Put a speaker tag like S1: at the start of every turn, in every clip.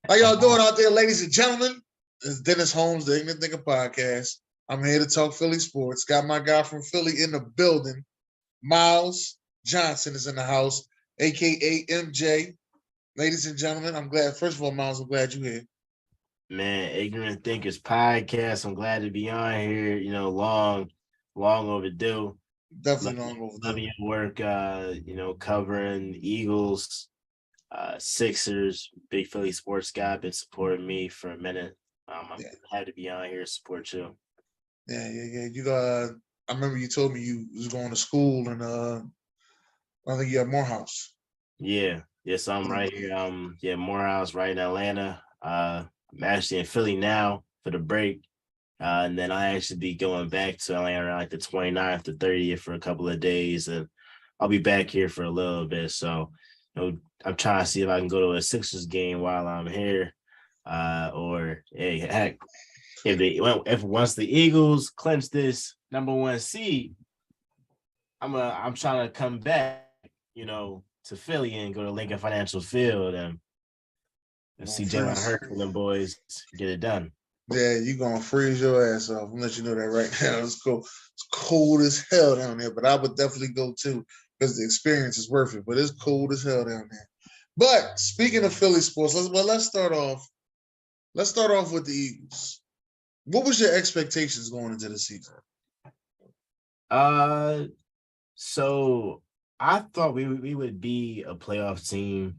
S1: How y'all doing out there, ladies and gentlemen? It's Dennis Holmes, the Ignorant Thinker Podcast. I'm here to talk Philly sports. Got my guy from Philly in the building. Miles Johnson is in the house, a.k.a. MJ. Ladies and gentlemen, I'm glad. First of all, Miles, I'm glad you're here.
S2: Man, Ignorant Thinkers Podcast. I'm glad to be on here. Long overdue.
S1: Definitely long
S2: Love
S1: overdue.
S2: your work, covering Eagles, Sixers, big Philly sports guy. Been supporting me for a minute. I'm happy to be on here to support you.
S1: Yeah. You I remember you told me you was going to school and I think you have Morehouse.
S2: Yeah. So I'm right here. Morehouse, right in Atlanta. I'm actually in Philly now for the break. And then I actually be going back to Atlanta around like the 29th to 30th for a couple of days. And I'll be back here for a little bit. So, I'm trying to see if I can go to a Sixers game while I'm here. Or hey, heck, if once the Eagles clinch this number one seed, I'm trying to come back, to Philly and go to Lincoln Financial Field and see Jalen Hurts and them boys get it done.
S1: Yeah, you gonna freeze your ass off. I'm gonna let you know that right now. It's cold. It's cold as hell down there, but I would definitely go too because the experience is worth it. But it's cold as hell down there. But speaking of Philly sports, let's start off. Let's start off with the Eagles. What was your expectations going into the season?
S2: So I thought we would be a playoff team.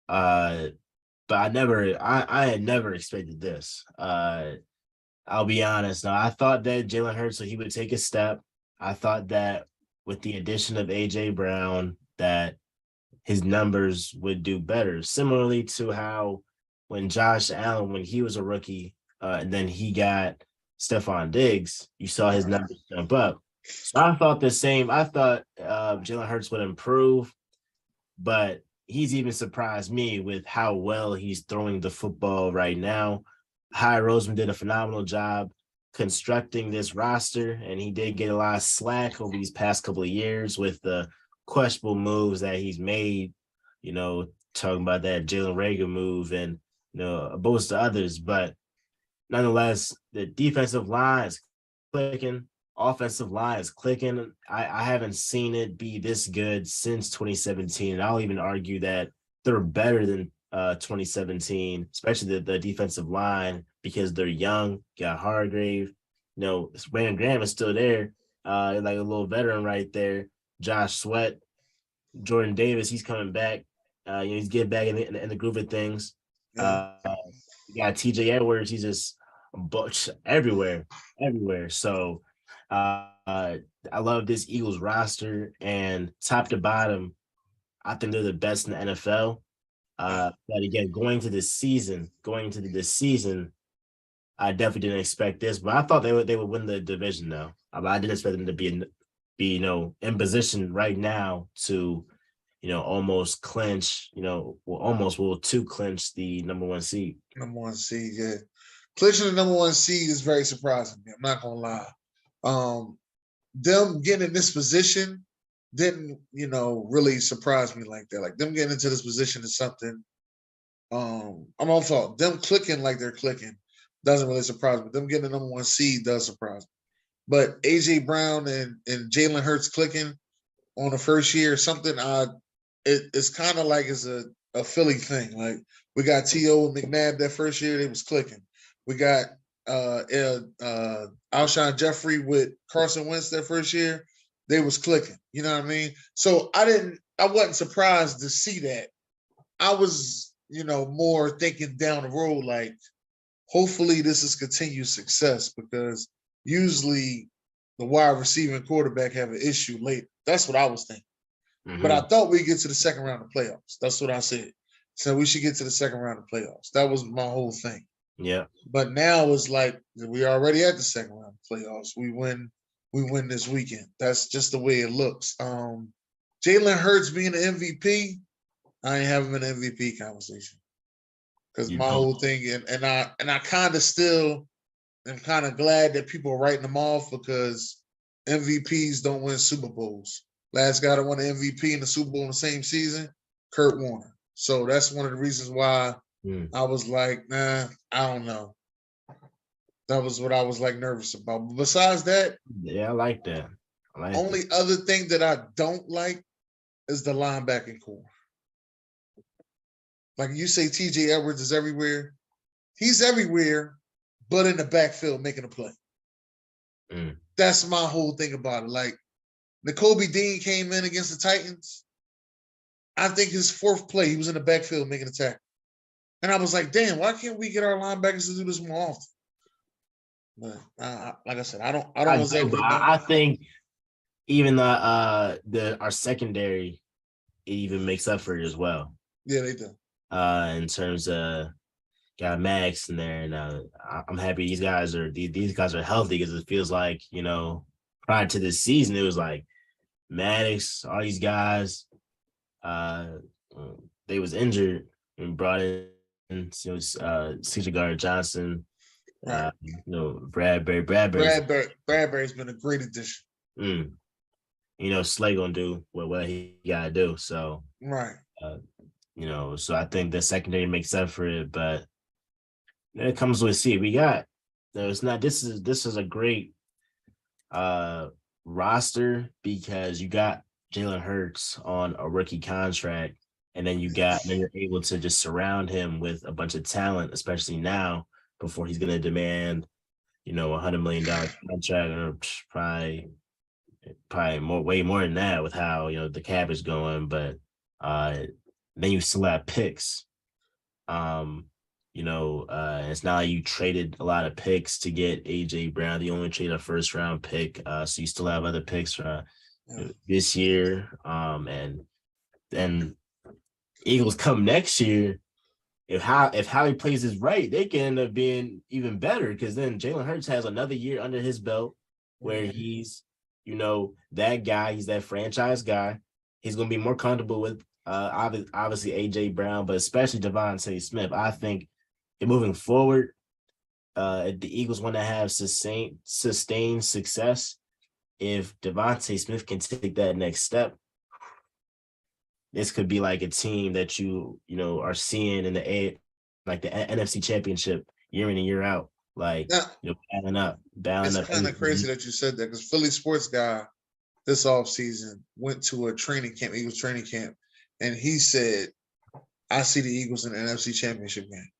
S2: But I had never expected this. I'll be honest. Now, I thought that Jalen Hurts, he would take a step. I thought that with the addition of A.J. Brown, that his numbers would do better. Similarly to how when Josh Allen, when he was a rookie, and then he got Stephon Diggs, you saw his numbers jump up. So I thought the same. I thought Jalen Hurts would improve, but he's even surprised me with how well he's throwing the football right now. Hy Roseman did a phenomenal job constructing this roster, and he did get a lot of slack over these past couple of years with the questionable moves that he's made, talking about that Jalen Reagor move and, a host of others. But nonetheless, the defensive line is clicking. Offensive line is clicking. I haven't seen it be this good since 2017. And I'll even argue that they're better than 2017, especially the defensive line, because they're young. Got Hargrave. Brandon Graham is still there, like a little veteran right there. Josh Sweat, Jordan Davis, he's coming back. He's getting back in the groove of things. You got TJ Edwards. He's just everywhere. So I love this Eagles roster, and top to bottom, I think they're the best in the NFL. But again, going to this season, I definitely didn't expect this, but I thought they would win the division though. I didn't expect them to be in position right now to almost clinch, to clinch the number one seed.
S1: Number one seed, yeah. Clinching the number one seed is very surprising me. I'm not gonna lie. Them getting in this position didn't, really surprise me like that. Like them getting into this position is something. I'm on fault. Them clicking like they're clicking doesn't really surprise me. Them getting the number one seed does surprise me. But AJ Brown and Jalen Hurts clicking on the first year, something odd. It's kind of like it's a Philly thing. Like we got T.O. and McNabb that first year, they was clicking. We got Alshon Jeffrey with Carson Wentz that first year, they was clicking. You know what I mean? So I wasn't surprised to see that. I was, more thinking down the road, like, hopefully this is continued success because usually the wide receiving quarterback have an issue late. That's what I was thinking. Mm-hmm. But I thought we'd get to the second round of playoffs. That's what I said. So we should get to the second round of playoffs. That was my whole thing.
S2: Yeah.
S1: But now it's like we're already at the second round of playoffs. We win this weekend. That's just the way it looks. Jalen Hurts being the MVP, I ain't having an MVP conversation. Because my whole thing, and I kind of still am kind of glad that people are writing them off because MVPs don't win Super Bowls. Last guy that won the MVP in the Super Bowl in the same season, Kurt Warner. So that's one of the reasons why
S2: Mm.
S1: I was like, nah, I don't know. That was what I was like nervous about. But besides that,
S2: Yeah, I like that. I like that.
S1: only other thing that I don't like is the linebacking core. Like you say, TJ Edwards is everywhere. He's everywhere, but in the backfield making a play.
S2: Mm.
S1: That's my whole thing about it. Like N'Kobe Dean came in against the Titans. I think his fourth play, he was in the backfield making a tackle. And I was like, damn, why can't we get our linebackers to do this more often? But like I said, I don't
S2: I do, but
S1: exactly know.
S2: I think even the our secondary even makes up for it as well.
S1: Yeah, they do.
S2: In terms of got Max in there, and I'm happy these guys are healthy because it feels like prior to this season it was like Maddox, all these guys, uh, they was injured and brought in CJ Gardner Johnson,
S1: Right.
S2: Bradbury's,
S1: Bradbury's been a great addition.
S2: mm, Slay gonna do what he gotta do. So,
S1: Right.
S2: uh, so I think the secondary makes up for it, but it comes with see. We got there's not this is a great roster because you got Jalen Hurts on a rookie contract, and then you're able to just surround him with a bunch of talent, especially now before he's gonna demand, $100 million contract or probably way more than that with how the cap is going, but then you still have picks. It's not like you traded a lot of picks to get AJ Brown. You only traded a first round pick, so you still have other picks this year. And Eagles come next year. If Howie plays this right, they can end up being even better because then Jalen Hurts has another year under his belt where he's, that guy. He's that franchise guy. He's going to be more comfortable with obviously AJ Brown, but especially Devontae Smith. I think moving forward, if the Eagles want to have sustained success, if Devontae Smith can take that next step, this could be like a team that are seeing in the NFC Championship year in and year out, like
S1: Now,
S2: battling
S1: it's
S2: up.
S1: kind of crazy that you said that because Philly sports guy this offseason went to a training camp, Eagles training camp, and he said, I see the Eagles in the NFC Championship game.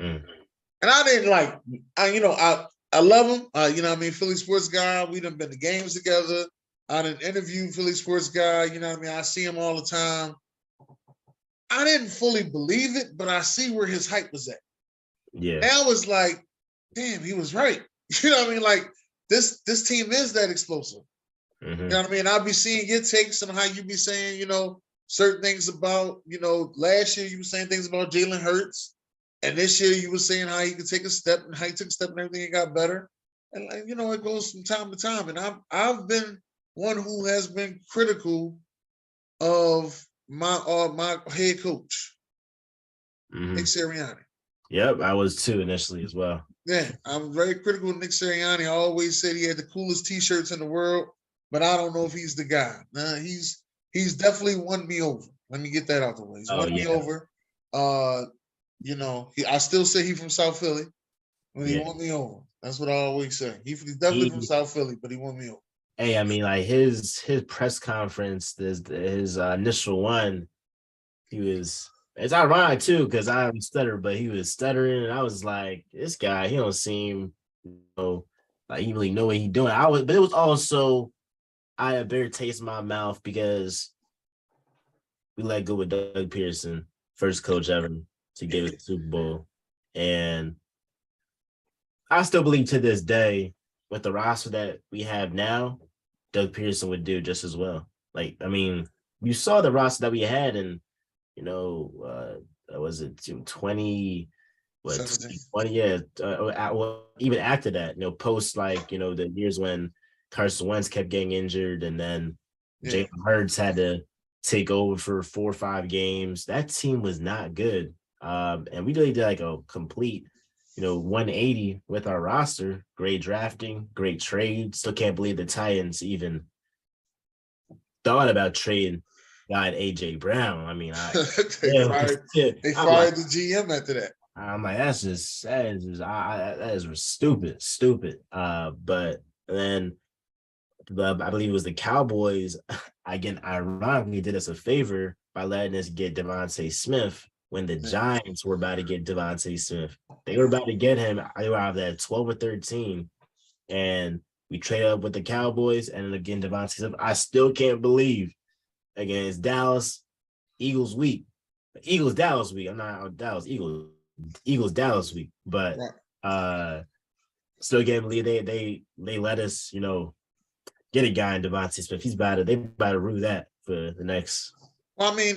S2: Mm.
S1: And I didn't I love him. I mean, Philly sports guy. We done been to games together. I done interviewed Philly sports guy. I see him all the time. I didn't fully believe it, but I see where his hype was at.
S2: Yeah.
S1: And I was like, damn, he was right. You know what I mean? Like this team is that explosive.
S2: Mm-hmm.
S1: You know what I mean? I'll be seeing your takes on how you be saying, certain things about, last year you were saying things about Jalen Hurts. And this year you were saying how he could take a step and how he took a step and everything got better. And it goes from time to time. And I've been one who has been critical of my head coach, Nick Sirianni.
S2: Yep, I was too initially as well.
S1: Yeah, I'm very critical of Nick Sirianni. I always said he had the coolest T-shirts in the world, but I don't know if he's the guy. Nah, he's definitely won me over. Let me get that out the way. He's won me over. I still say he's from South Philly, but he won me over. That's what I always say. He's definitely from South Philly, but he won me over.
S2: Hey, I mean, like his press conference, his initial one, it's ironic too because I'm stutter, but he was stuttering, and I was like, this guy, he don't seem, like he really know what he's doing. But it was also I had a bitter taste in my mouth because we let go with Doug Pearson, first coach ever to get the Super Bowl, and I still believe to this day with the roster that we have now, Doug Pearson would do just as well. Like, I mean, you saw the roster that we had, and was it 20? What 20? Yeah. Even after that, post the years when Carson Wentz kept getting injured, and then Jalen Hurts had to take over for 4 or 5 games. That team was not good, and we really did like a complete 180 with our roster. Great drafting, great trade. Still can't believe the Titans even thought about trading got AJ Brown. I mean,
S1: they
S2: yeah,
S1: fired they
S2: I'm like,
S1: fired the GM after that.
S2: that is stupid. But then I believe it was the Cowboys again, ironically did us a favor by letting us get Devontae Smith when the
S1: Yeah.
S2: Giants were about to get Devontae Smith. They were about to get him. They were out of that 12 or 13, and we traded up with the Cowboys and again Devontae Smith. I still can't believe again it's Dallas Eagles week. Eagles Dallas week. I'm not Dallas Eagles Dallas week, but
S1: Right.
S2: still can't believe they let us, get a guy in Devontae Smith. They about to rule that for the next.
S1: Well, I mean,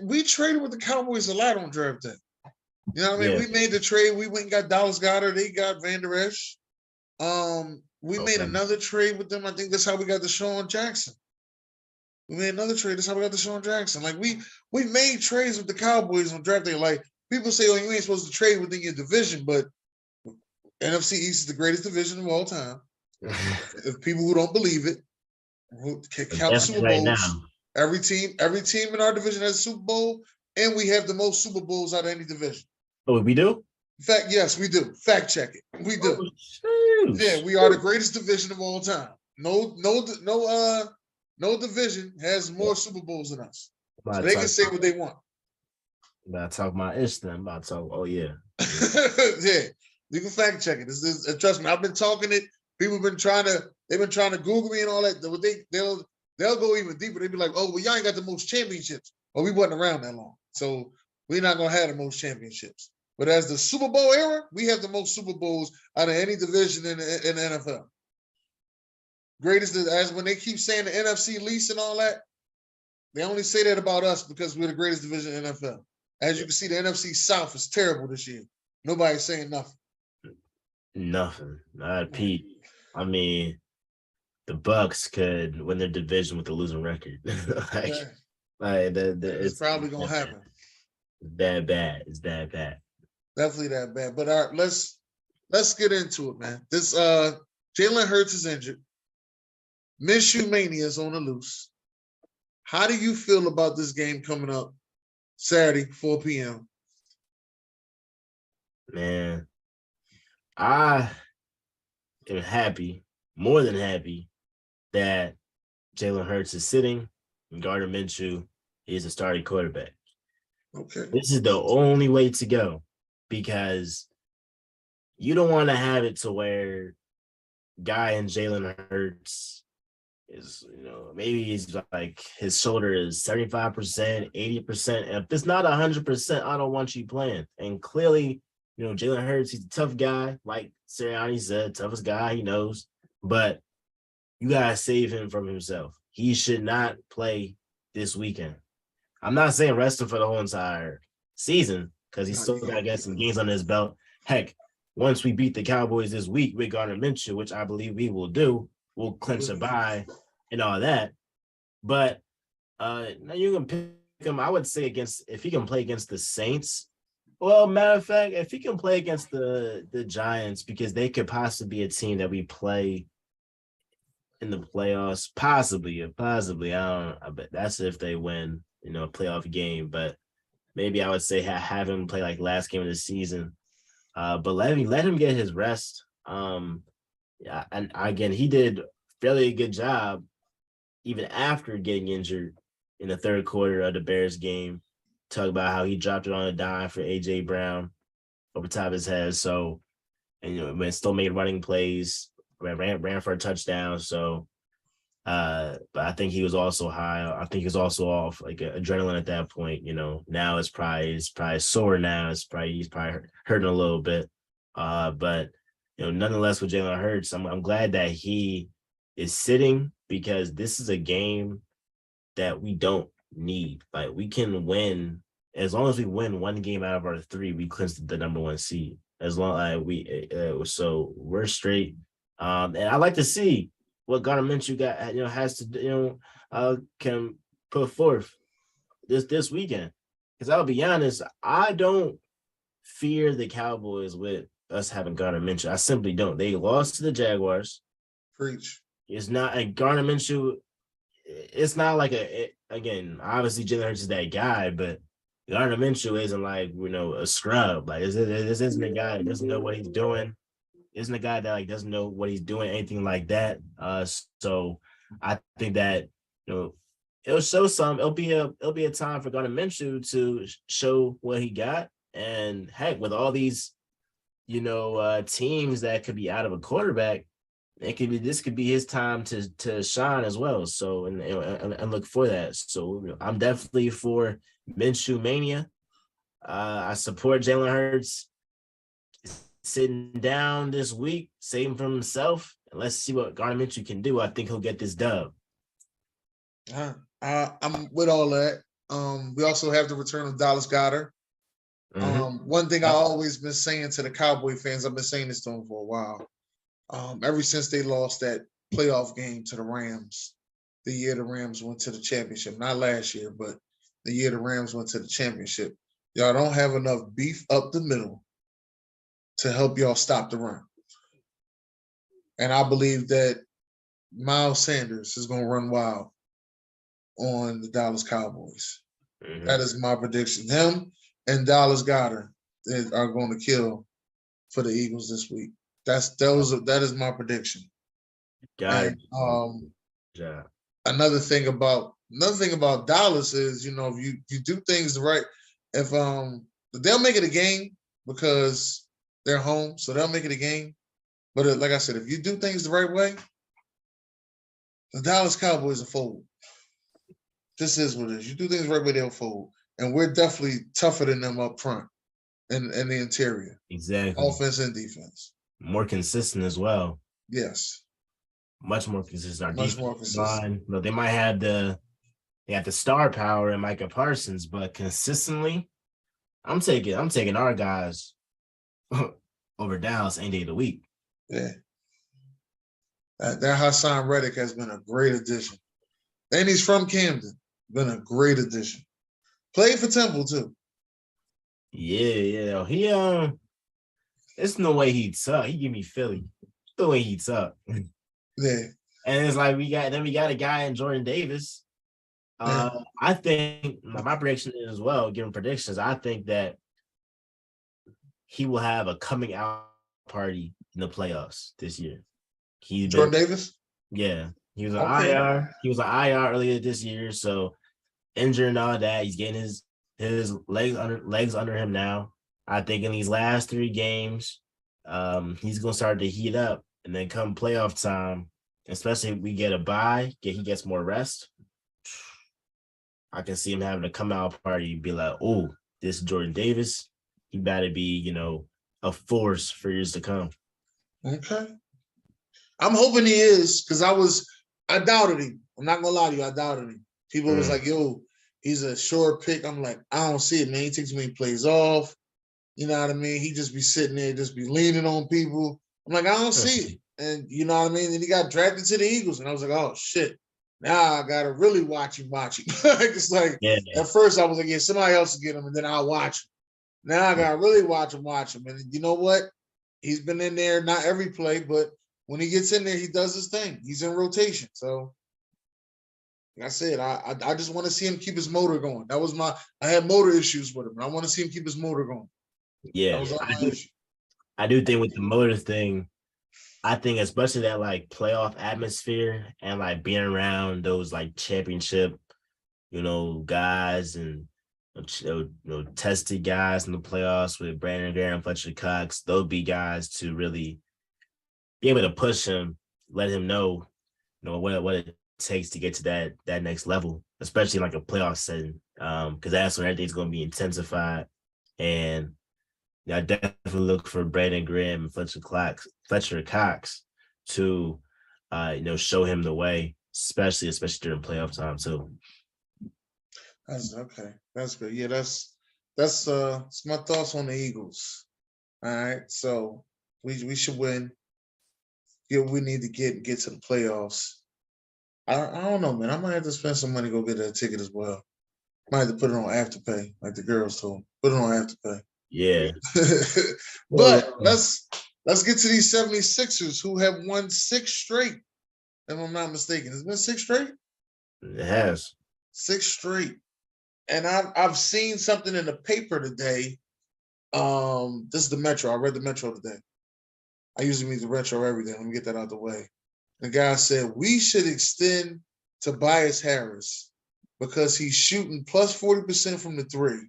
S1: we traded with the Cowboys a lot on draft day. You know what I mean?
S2: Yeah.
S1: We made the trade. We went and got Dallas Goedert. They got Van Der Esch. We made another trade with them. I think that's how we got Deshaun Jackson. We made another trade. That's how we got Deshaun Jackson. Like we made trades with the Cowboys on draft day. Like people say, oh, you ain't supposed to trade within your division, but NFC East is the greatest division of all time. If people who don't believe it, who count the Super Bowls.
S2: Right now.
S1: Every team in our division has a Super Bowl, and we have the most Super Bowls out of any division.
S2: Oh, we do?
S1: In fact, yes, we do. Fact check it. We do.
S2: Oh,
S1: yeah, we are the greatest division of all time. No division has more Super Bowls than us. So they can say what they want.
S2: I'm about to talk my ish then. I'm about to talk, oh yeah.
S1: Yeah. You can fact check it. Trust me, I've been talking it. People have been trying to Google me and all that. They'll go even deeper. They'll be like, oh, well, y'all ain't got the most championships. Well, we wasn't around that long. So we're not gonna have the most championships. But as the Super Bowl era, we have the most Super Bowls out of any division in the NFL. Greatest, as when they keep saying the NFC least and all that, they only say that about us because we're the greatest division in the NFL. As you can see, the NFC South is terrible this year. Nobody's saying nothing.
S2: Nothing. Not Pete. I mean, the Bucks could win their division with a losing record.
S1: It's probably gonna happen.
S2: That bad. It's that bad.
S1: Definitely that bad. But all right, let's get into it, man. This Jalen Hurts is injured. Minshew Mania is on the loose. How do you feel about this game coming up Saturday, 4 p.m.?
S2: Man, I am happy, more than happy, that Jalen Hurts is sitting and Gardner Minshew is a starting quarterback.
S1: Okay.
S2: This is the only way to go because you don't want to have it to where guy in Jalen Hurts is, maybe he's like his shoulder is 75%, 80%. And if it's not 100%, I don't want you playing. And clearly, Jalen Hurts, he's a tough guy. Like Sirianni said, toughest guy, he knows. But you got to save him from himself. He should not play this weekend. I'm not saying rest him for the whole entire season because he's still got to get some games under his belt. Heck, once we beat the Cowboys this week with Gardner Minshew, which I believe we will do, we'll clinch a bye and all that. But you can pick him, I would say, if he can play against the Saints. Well, matter of fact, if he can play against the Giants, because they could possibly be a team that we play in the playoffs, possibly. I bet that's if they win, a playoff game. But maybe I would say have him play like last game of the season. But let him get his rest. Yeah, and again, he did fairly good job even after getting injured in the third quarter of the Bears game. Talk about how he dropped it on a dime for AJ Brown over top of his head. So, and still made running plays, ran for a touchdown. So, but I think he was also high. I think he was also off like adrenaline at that point. Now it's probably sore. Now he's probably hurting a little bit. But nonetheless, with Jalen Hurts, I'm glad that he is sitting because this is a game that we don't need. Like we can win as long as we win one game out of our three. We clinched the number one seed. As long as so we're straight. And I like to see what Gardner Minshew has to can put forth this weekend. Because I'll be honest, I don't fear the Cowboys with us having Gardner Minshew. I simply don't. They lost to the Jaguars.
S1: Preach.
S2: It's not a Gardner Minshew. it's not like again, obviously Jalen Hurts is that guy, but Gardner Minshew isn't like, a scrub. Like this isn't a guy that doesn't know what he's doing. Isn't a guy that like doesn't know what he's doing, anything like that. So I think that it'll show some. It'll be a time for Gardner Minshew to show what he got. And heck, with all these teams that could be out of a quarterback, this could be his time to shine as well. So and look for that. So I'm definitely for Minshew mania. I support Jalen Hurts sitting down this week, saving from himself, and let's see what Gardner Minshew can do. I think he'll get this dub.
S1: I'm with all that. We also have the return of Dallas Goedert. One thing I always been saying to the Cowboy fans, I've been saying this to them for a while. Ever since they lost that playoff game to the Rams, the year the Rams went to the championship, not last year, but the year the Rams went to the championship, y'all don't have enough beef up the middle to help y'all stop the run. And I believe that Miles Sanders is going to run wild on the Dallas Cowboys. That is my prediction. Him and Dallas Goedert are going to kill for the Eagles this week. That is my prediction.
S2: Got
S1: it. Another thing about Dallas is, if you do things right, if they'll make it a game because they're home, so they'll make it a game. But like I said, if you do things the right way, the Dallas Cowboys will fold. This is what it is. You do things the right way, they'll fold. And we're definitely tougher than them up front in the interior.
S2: Exactly.
S1: Offense and defense.
S2: More consistent as well.
S1: Yes.
S2: Much more consistent. Our
S1: Much more consistent.
S2: They might have the star power in Micah Parsons, but consistently, I'm taking our guys over Dallas any day of the week.
S1: Yeah. That Hassan Reddick has been a great addition. And he's from Camden. Been a great addition. Played for Temple too.
S2: Yeah. He it's no way he'd suck. He give me Philly. The way he'd suck.
S1: Yeah.
S2: And it's like we got a guy in Jordan Davis. I think my prediction is as well, giving predictions, I think that he will have a coming out party in the playoffs this year.
S1: Jordan Davis?
S2: Yeah. He was an IR. He was an IR earlier this year. So injured and all that. He's getting his legs under him now. I think in these last 3 games, he's gonna start to heat up, and then come playoff time, especially if we get a bye, he gets more rest. I can see him having a come out party and be like, "Oh, this Jordan Davis, he better be, a force for years to come."
S1: Okay. I'm hoping he is, because I doubted him. I'm not gonna lie to you, I doubted him. People was like, "Yo, he's a sure pick." I'm like, I don't see it, man. He takes too many plays off. You know what I mean? He just be sitting there, just be leaning on people. I'm like, I don't see it. And you know what I mean? And he got drafted to the Eagles. And I was like, oh, shit. Now I got to really watch him. It's like, At first I was like, yeah, somebody else will get him, and then I'll watch him. Now I got to really watch him. And you know what? He's been in there, not every play, but when he gets in there, he does his thing. He's in rotation. So, like I said, I just want to see him keep his motor going. I had motor issues with him. I want to see him keep his motor going.
S2: Yeah, I do think with the motor thing, I think especially that like playoff atmosphere and like being around those like championship, guys and tested guys in the playoffs with Brandon Graham, Fletcher Cox, they'll be guys to really be able to push him, let him know, what it takes to get to that next level, especially like a playoff setting, because that's when everything's going to be intensified. And I definitely look for Brandon Graham and Fletcher Cox to, show him the way, especially during playoff time too.
S1: That's okay. That's good. Yeah, that's my thoughts on the Eagles. All right, so we should win. Yeah, we need to get to the playoffs. I don't know, man. I might have to spend some money to go get a ticket as well. Might have to put it on Afterpay, like the girls told. Put it on Afterpay.
S2: Yeah.
S1: But let's get to these 76ers who have won 6 straight, if I'm not mistaken. It's been 6 straight?
S2: It has
S1: 6 straight. And I've seen something in the paper today. This is the Metro. I read the Metro today. I usually read the Retro every day. Let me get that out the way. The guy said we should extend Tobias Harris because he's shooting plus 40% from the three,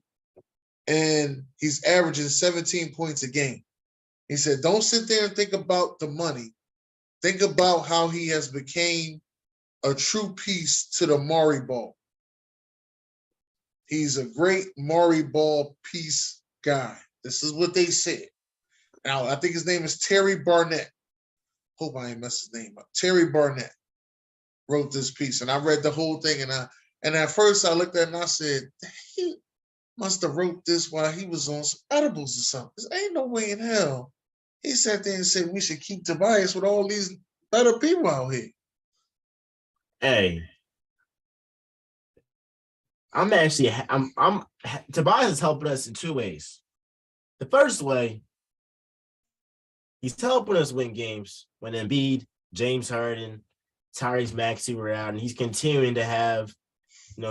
S1: and he's averaging 17 points a game. He said, don't sit there and think about the money. Think about how he has became a true piece to the Maury ball. He's a great Maury ball piece guy. This is what they said. Now, I think his name is Terry Barnett. Hope I ain't messed his name up. Terry Barnett wrote this piece, and I read the whole thing. And at first I looked at it and I said, he must have wrote this while he was on some edibles or something. There ain't no way in hell. He sat there and said we should keep Tobias with all these better people out here.
S2: Hey, Tobias is helping us in 2 ways. The first way, he's helping us win games when Embiid, James Harden, Tyrese Maxey were out, and he's continuing to have,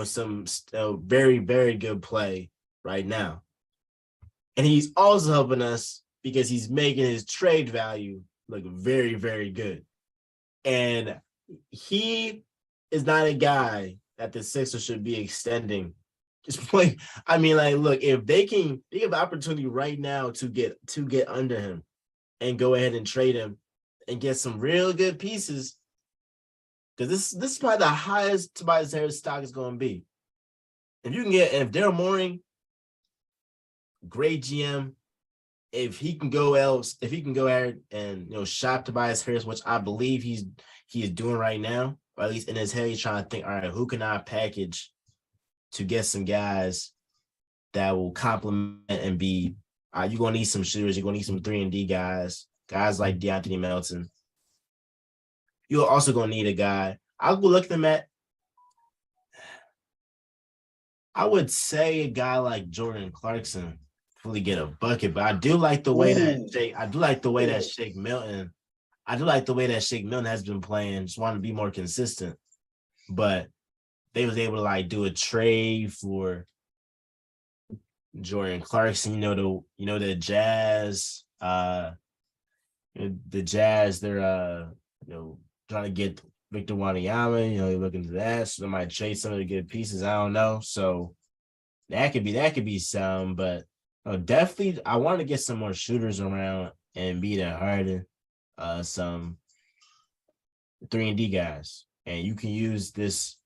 S2: some very, very good play right now. And he's also helping us because he's making his trade value look very, very good. And he is not a guy that the Sixers should be extending. Just play. I mean, look, if they have the opportunity right now to get under him and go ahead and trade him and get some real good pieces, because this is probably the highest Tobias Harris stock is going to be. If Daryl Morey, great GM, if he can go ahead and shop Tobias Harris, which I believe he is doing right now, or at least in his head, he's trying to think, all right, who can I package to get some guys that will complement and be, you're going to need some shooters, you're going to need some 3-and-D guys like DeAnthony Melton. You're also going to need a guy. I'll go look at them at, I would say a guy like Jordan Clarkson really get a bucket, but I do like the way that Shake Milton has been playing. Just want to be more consistent, but they was able to do a trade for Jordan Clarkson. The Jazz. The Jazz. They're trying to get Victor Wanyama. They're looking to that, so they might trade some of the good pieces. I don't know. So that could be some, but. Definitely, I want to get some more shooters around and Embiid and Harden, some 3-and-D guys. And you can use this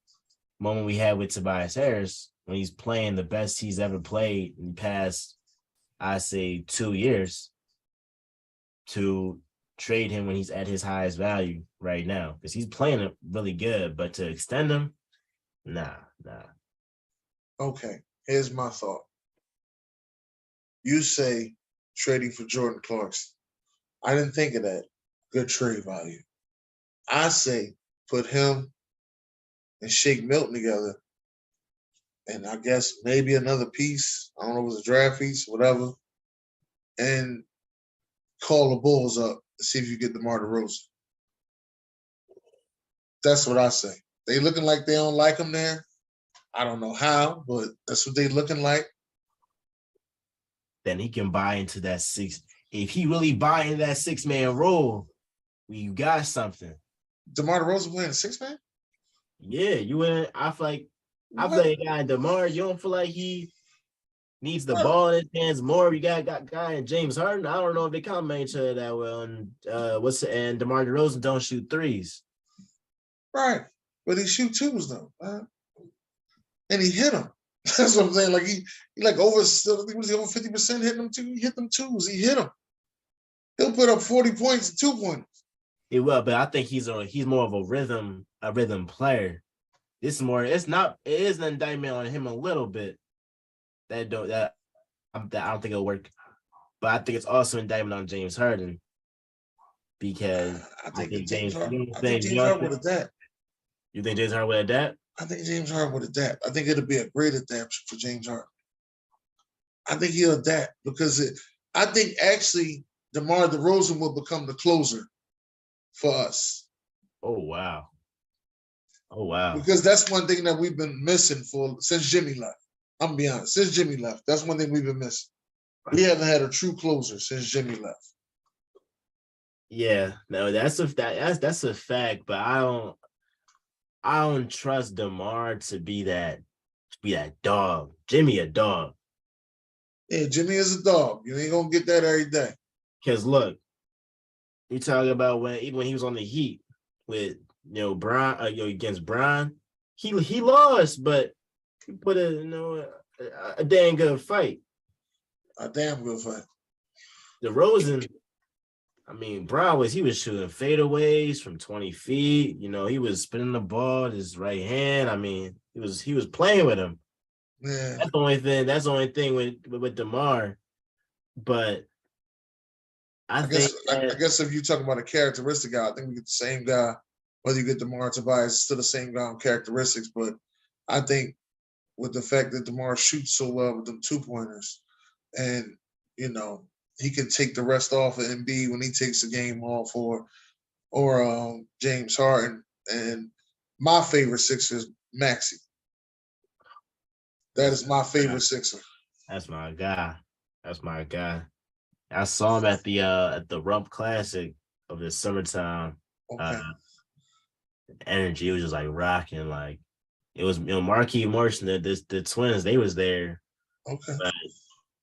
S2: moment we had with Tobias Harris when he's playing the best he's ever played in the past, I say, 2 years, to trade him when he's at his highest value right now. Because he's playing it really good, but to extend him, nah.
S1: Okay, here's my thought. You say trading for Jordan Clarkson. I didn't think of that. Good trade value. I say put him and Shake Milton together, and I guess maybe another piece. I don't know if it was a draft piece, whatever, and call the Bulls up to see if you get DeMar DeRozan. That's what I say. They looking like they don't like him there. I don't know how, but that's what they looking like.
S2: Then he can buy into that six. If he really buy into that 6-man role, you got something.
S1: DeMar DeRozan playing a 6-man?
S2: Yeah, you in. I feel like a guy in DeMar. You don't feel like he needs the ball in his hands more. You got guy in James Harden. I don't know if they complement each other that well. And and DeMar DeRozan don't shoot threes.
S1: Right, but he shoot twos though, and he hit them. That's what I'm saying. Like he over. I think was he over 50% hitting them too. He hit them twos. He hit them. He'll put up 40 points and 2 points.
S2: It will, but I think he's more of a rhythm player. It is an indictment on him a little bit. I don't think it'll work. But I think it's also an indictment on James Harden. Because
S1: I think James Harden would adapt.
S2: You think James Harden would adapt?
S1: I think James Harden would adapt. I think it'll be a great adaptation for James Harden. I think he'll adapt because I think actually DeMar DeRozan will become the closer for us.
S2: Oh, wow. Oh wow.
S1: because that's one thing that we've been missing for since Jimmy left. I'm gonna be honest. Since Jimmy left, that's one thing we've been missing. We haven't had a true closer since Jimmy left.
S2: Yeah, no, that's a fact, but I don't trust DeMar to be that dog. Jimmy a dog.
S1: Yeah, Jimmy is a dog. You ain't gonna get that every day.
S2: Cause look, you talking about even when he was on the Heat with Brian, against Brian, he lost, but he put a dang good fight.
S1: A damn good fight.
S2: DeRozan, I mean, he was shooting fadeaways from 20 feet. He was spinning the ball with his right hand. I mean, he was playing with him.
S1: Yeah.
S2: That's the only thing. That's the only thing with DeMar. But I think
S1: I guess if you talk about a characteristic guy, I think we get the same guy. Whether you get DeMar Tobias, it's still the same guy on characteristics. But I think with the fact that DeMar shoots so well with them 2-pointers, and he can take the rest off of Embiid when he takes the game off, or James Harden. And my favorite Sixer is Maxey. That is my favorite Sixer.
S2: that's my guy. That's my guy. I saw him at the Rump Classic of the summertime.
S1: Okay.
S2: Energy, it was just like rocking. Like it was, Marquis Morris and the twins. They was there.
S1: Okay.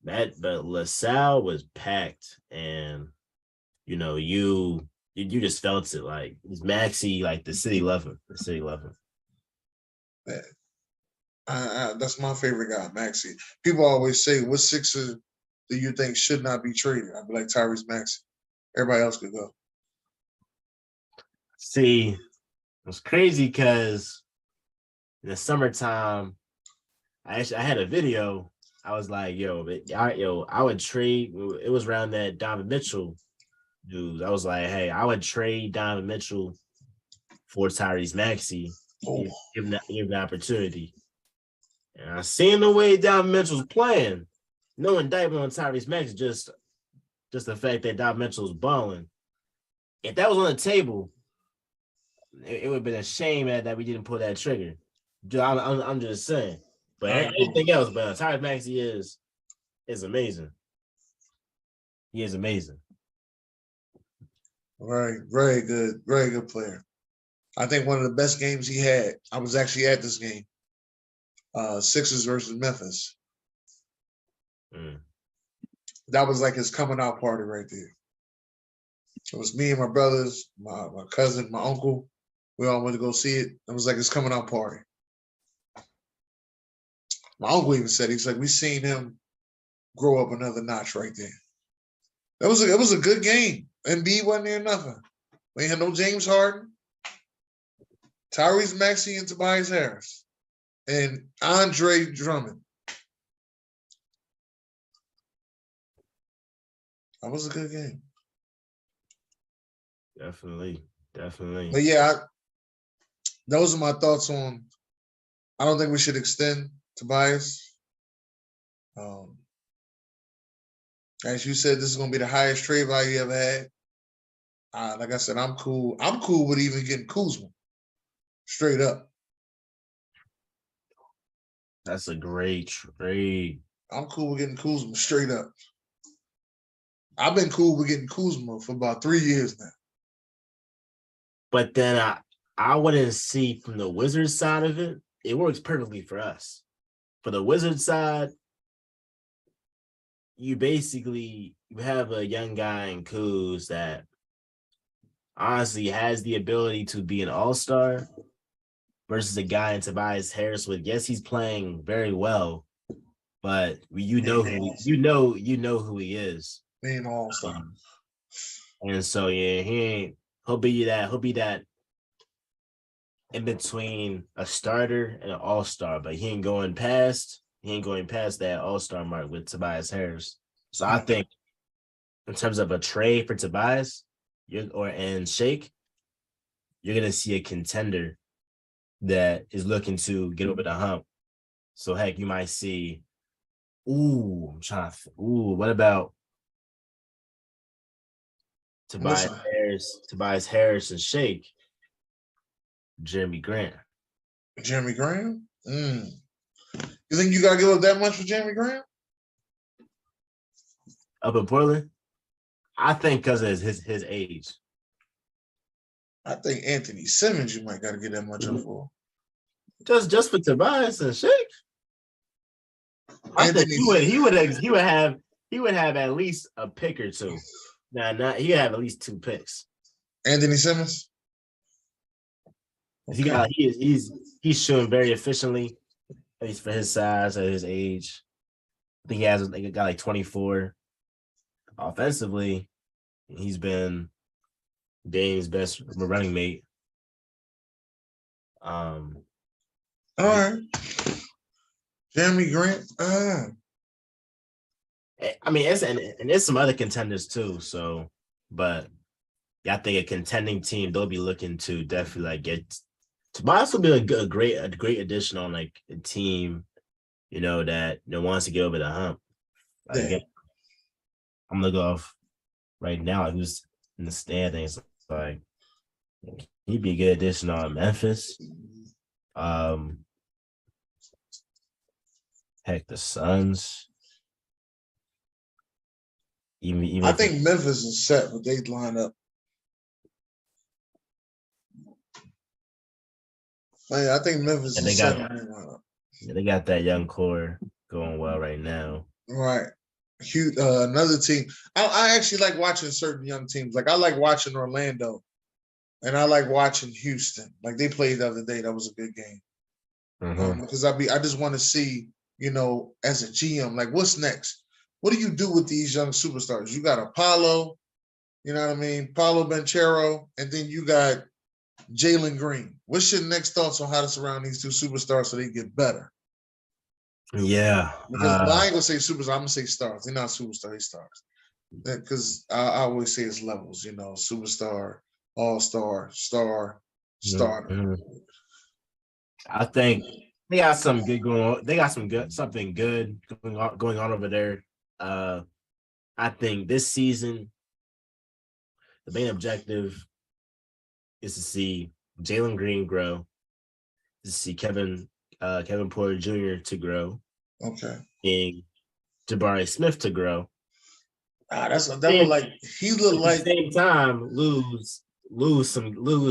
S2: But LaSalle was packed, and you just felt it. Like it's Maxey, like the city loved him. The city loved him.
S1: That's my favorite guy, Maxey. People always say, "What Sixer do you think should not be traded?" I'd be like Tyrese Maxey. Everybody else could go.
S2: See, it's crazy because in the summertime, I had a video. I was like, I would trade. It was around that Donovan Mitchell news. I was like, hey, I would trade Donovan Mitchell for Tyrese Maxey, give him the opportunity. And I seen the way Donovan Mitchell's playing. No indictment on Tyrese Maxey, just the fact that Donovan Mitchell's balling. If that was on the table, it would have been a shame that we didn't pull that trigger. I'm just saying. But anything else, but Tyrese Maxey is amazing. He is amazing.
S1: Very, very good player. I think one of the best games he had. I was actually at this game. Sixers versus Memphis. That was like his coming out party right there. It was me and my brothers, my cousin, my uncle. We all went to go see it. It was like his coming out party. My uncle even said, he's like, we seen him grow up another notch right there. It was a good game. Embiid wasn't there nothing. We had no James Harden, Tyrese Maxey, and Tobias Harris, and Andre Drummond. That was a good game.
S2: Definitely.
S1: But yeah, those are my thoughts on. I don't think we should extend Tobias. As you said, this is going to be the highest trade value you ever had. Like I said, I'm cool. I'm cool with even getting Kuzma. Straight up.
S2: That's a great trade.
S1: I'm cool with getting Kuzma straight up. I've been cool with getting Kuzma for about 3 years now.
S2: But then I wouldn't see from the Wizards side of it, it works perfectly for us. For the Wizards side, you have a young guy in Kuz that honestly has the ability to be an all-star versus a guy in Tobias Harris with, yes, he's playing very well, but you know who he is.
S1: Being all-star.
S2: And so he'll be that in between a starter and an all-star, but he ain't going past that all-star mark with Tobias Harris. So I think in terms of a trade for Tobias and Shake, you're gonna see a contender that is looking to get over the hump. So heck, you might see, what about Tobias Harris and Shake, Jeremy Grant?
S1: Jeremy Graham. You think you gotta give up that much for Jeremy Graham?
S2: Up in Portland, I think because of his age.
S1: I think Anthony Simmons you might gotta get that much up for.
S2: Just for Tobias and Shake. I think
S1: Anthony
S2: he would have at least a pick or two. Not he have at least 2 picks.
S1: Anthony Simmons.
S2: Okay. He's shooting very efficiently, at least for his size at his age. I think he got like 24. Offensively, he's been Dame's best running mate.
S1: All right. Jeremy Grant.
S2: I mean, and there's some other contenders too. So, but yeah, I think a contending team they'll be looking to definitely like get. Tobias will be a great addition on like a team, that wants to get over the hump. Like,
S1: Yeah.
S2: again, I'm gonna go off right now. Who's in the standings? Like he'd be a good addition on Memphis. Heck, the Suns. Even
S1: I think Memphis is set, but they line up. I think Memphis is set.
S2: They got that young core going well right now.
S1: Right. Another team. I actually like watching certain young teams. Like I like watching Orlando, and I like watching Houston. Like they played the other day. That was a good game. Because I just want to see, as a GM, like what's next? What do you do with these young superstars? You got Apollo, you know what I mean? Paulo Banchero, and then you got Jalen Green. What's your next thoughts on how to surround these 2 superstars so they get better?
S2: Yeah.
S1: Because I ain't gonna say superstars, I'm gonna say stars. They're not superstars, they're stars. Because I always say it's levels, superstar, all-star, star, starter.
S2: I think they got some good going on. They got something good going on over there. I think this season, the main objective is to see Jalen Green grow, to see Kevin Porter Jr. to grow.
S1: Okay.
S2: And Jabari Smith to grow.
S1: He looked like
S2: at the same time lose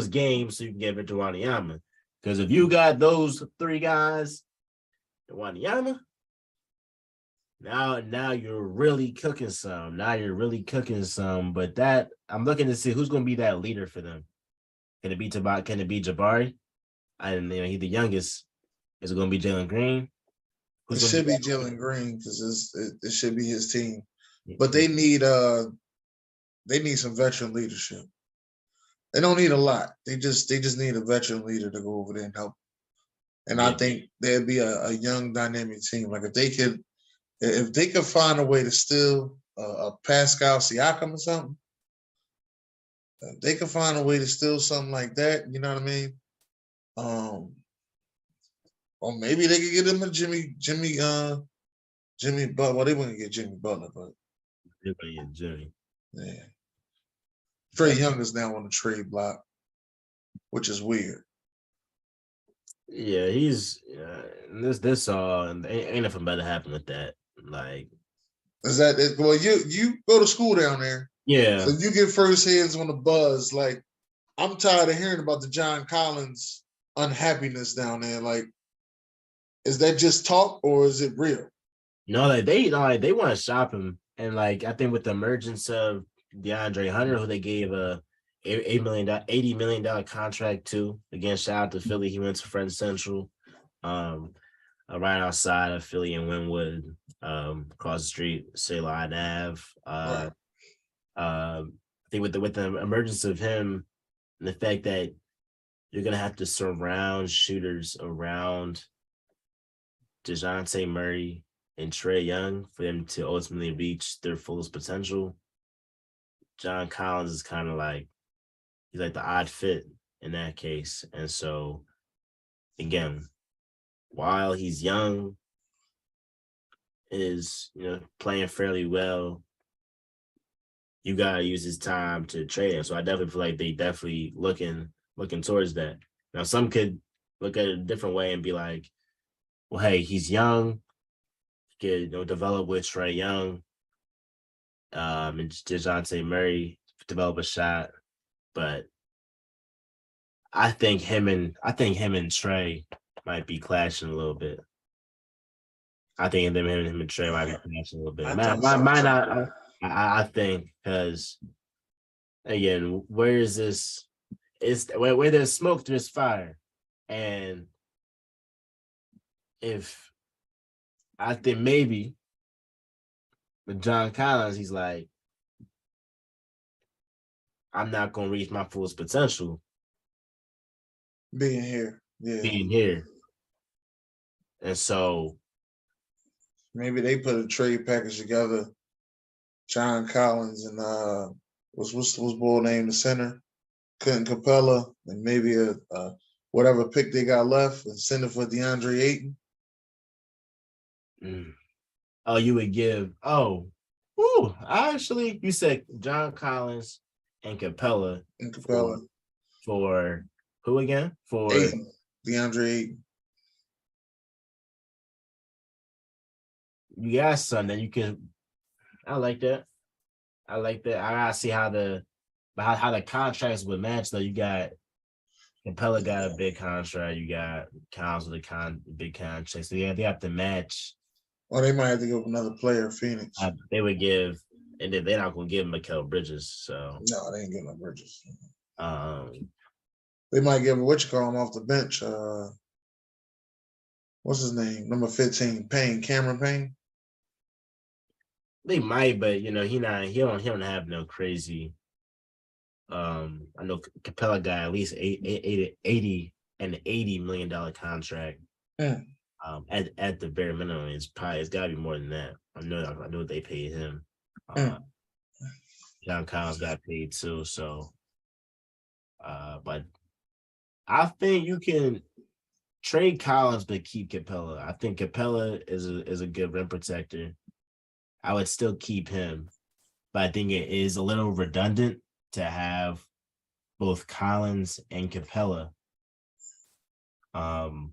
S2: games so you can give it to Wanyama. Because if you got those 3 guys, Wanyama, now you're really cooking some. But that I'm looking to see who's going to be that leader for them. Can it be Jabari? And he's the youngest. Is it going to be Jalen Green?
S1: It should be Jalen Green because it should be his team. But they need some veteran leadership. They don't need a lot. They just need a veteran leader to go over there and help. And I think there'd be a young dynamic team. Like if they could find a way to steal a Pascal Siakam or something, if they could find a way to steal something like that, you know what I mean? Or maybe they could get him a Jimmy Butler. Well, they wouldn't get Jimmy Butler, but
S2: they're going to get Jimmy.
S1: Yeah. Trae Young is now on the trade block, which is weird.
S2: Yeah, he's this and ain't nothing better happen with that. Like,
S1: is that it? Well, you go to school down there,
S2: yeah.
S1: So you get first hands on the buzz. Like, I'm tired of hearing about the John Collins unhappiness down there. Like, is that just talk or is it real?
S2: No, like they want to shop him, and like I think with the emergence of DeAndre Hunter, who they gave a $80 million contract to. Again, shout out to Philly. He went to Friends Central, right outside of Philly and Wynwood, across the street, City Line Ave. I think with the emergence of him and the fact that you're gonna have to surround shooters around DeJounte Murray and Trae Young for them to ultimately reach their fullest potential. John Collins is kind of like he's like the odd fit in that case. And so again, while he's young, is playing fairly well, you gotta use his time to trade him. So I definitely feel like they definitely looking towards that. Now some could look at it a different way and be like, well, hey, he's young, he could develop with Trey Young, and DeJounte Murray develop a shot. But I think him and Trey might be clashing a little bit. I think him and Trey might be clashing a little bit.
S1: I
S2: Man,
S1: think so
S2: might
S1: too.
S2: not. I think because again, where is this? It's where there's smoke, there's fire, and if I think maybe with John Collins, he's like, I'm not gonna reach my fullest potential
S1: Being here, yeah.
S2: being here, and so
S1: Maybe they put a trade package together. John Collins and what's boy name the center? Clinton Capella, and maybe a whatever pick they got left and send it for DeAndre Ayton.
S2: oh, you would give actually you said John Collins and Capella
S1: And Capella.
S2: For who again? For
S1: Ayton. DeAndre Ayton.
S2: you got something you can. I like that. I gotta see how the contracts would match. Though you got Capella got a big contract. You got Collins with a big contract. So they have to match.
S1: Or they might have to give another player, Phoenix.
S2: They would give, and then they're not going to give Mikal Bridges. So
S1: no, they ain't getting no Bridges.
S2: They
S1: might give him off the bench. What's his name? Number 15, Cameron Payne.
S2: They might, but he don't have no crazy. I know Capella got at least $80 million contract.
S1: Yeah.
S2: At the bare minimum, it's got to be more than that. I know what they paid him. John Collins got paid too, so. But I think you can trade Collins but keep Capella. I think Capella is a good rim protector. I would still keep him, but I think it is a little redundant to have both Collins and Capella on